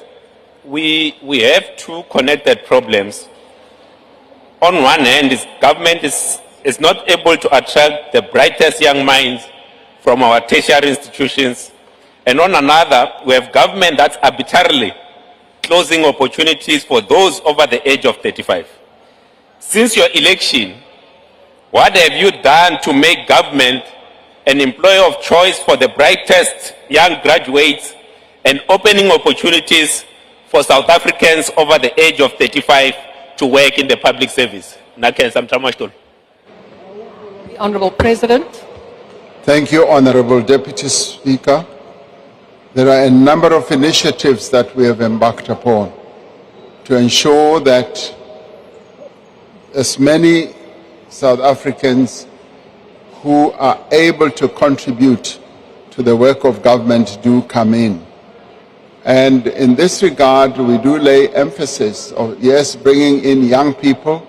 we have two connected problems. On one hand, government is not able to attract the brightest young minds from our tertiary institutions. And on another, we have government that's arbitrarily closing opportunities for those over the age of 35. Since your election, what have you done to make government an employer of choice for the brightest young graduates and opening opportunities for South Africans over the age of 35 to work in the public service? The Honourable President. Thank you, Honourable Deputy Speaker. There are a number of initiatives that we have embarked upon to ensure that as many South Africans who are able to contribute to the work of government do come in. And in this regard, we do lay emphasis on, yes, bringing in young people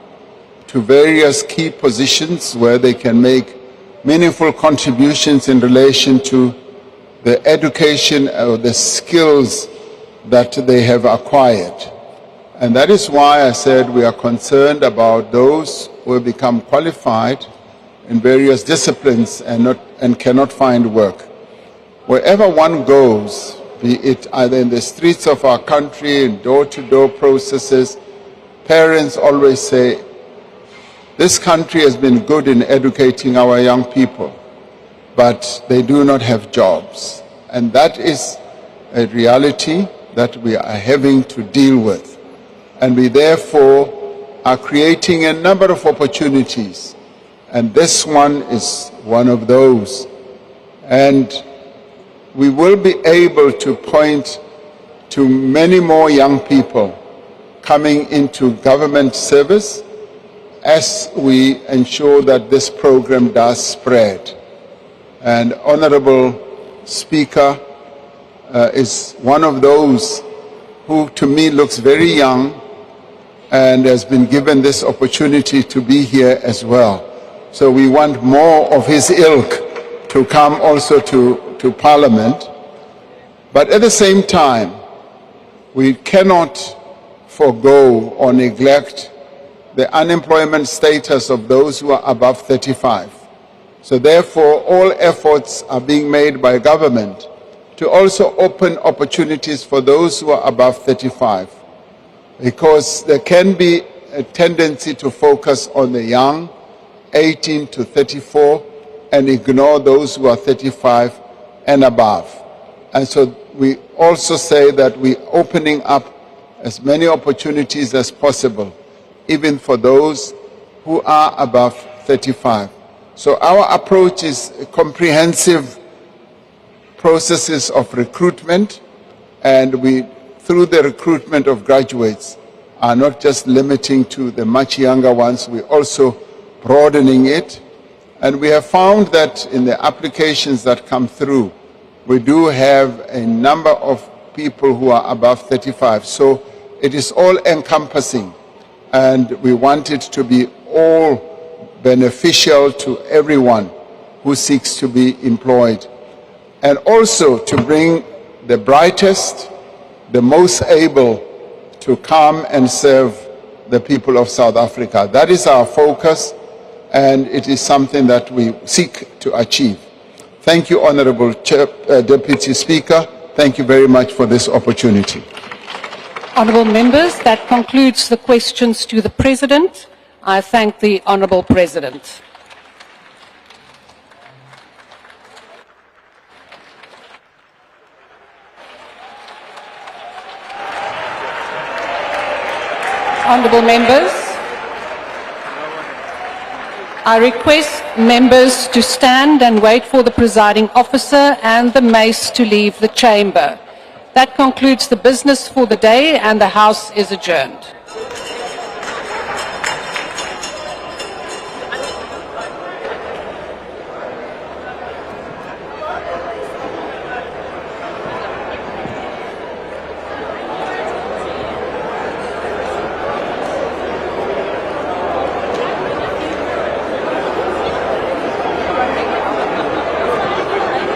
to various key positions where they can make meaningful contributions in relation to the education or the skills that they have acquired. And that is why I said we are concerned about those who have become qualified in various disciplines and cannot find work. Wherever one goes, be it either in the streets of our country, in door-to-door processes, parents always say, this country has been good in educating our young people, but they do not have jobs. And that is a reality that we are having to deal with. And we therefore are creating a number of opportunities. And this one is one of those. And we will be able to point to many more young people coming into government service as we ensure that this program does spread. And Honorable Speaker is one of those who to me looks very young and has been given this opportunity to be here as well. So we want more of his ilk to come also to Parliament. But at the same time, we cannot forego or neglect the unemployment status of those who are above 35. So therefore, all efforts are being made by government to also open opportunities for those who are above 35. Because there can be a tendency to focus on the young, 18 to 34, and ignore those who are 35 and above. And so we also say that we're opening up as many opportunities as possible, even for those who are above 35. So our approach is comprehensive processes of recruitment, and we, through the recruitment of graduates, are not just limiting to the much younger ones, we're also broadening it. And we have found that in the applications that come through, we do have a number of people who are above 35. So it is all encompassing, and we want it to be all beneficial to everyone who seeks to be employed. And also to bring the brightest, the most able to come and serve the people of South Africa. That is our focus, and it is something that we seek to achieve. Thank you, Honorable Deputy Speaker. Thank you very much for this opportunity. Honourable members, that concludes the questions to the President. I thank the Honourable President. Honourable members, I request members to stand and wait for the presiding officer and the mace to leave the chamber. That concludes the business for the day, and the House is adjourned.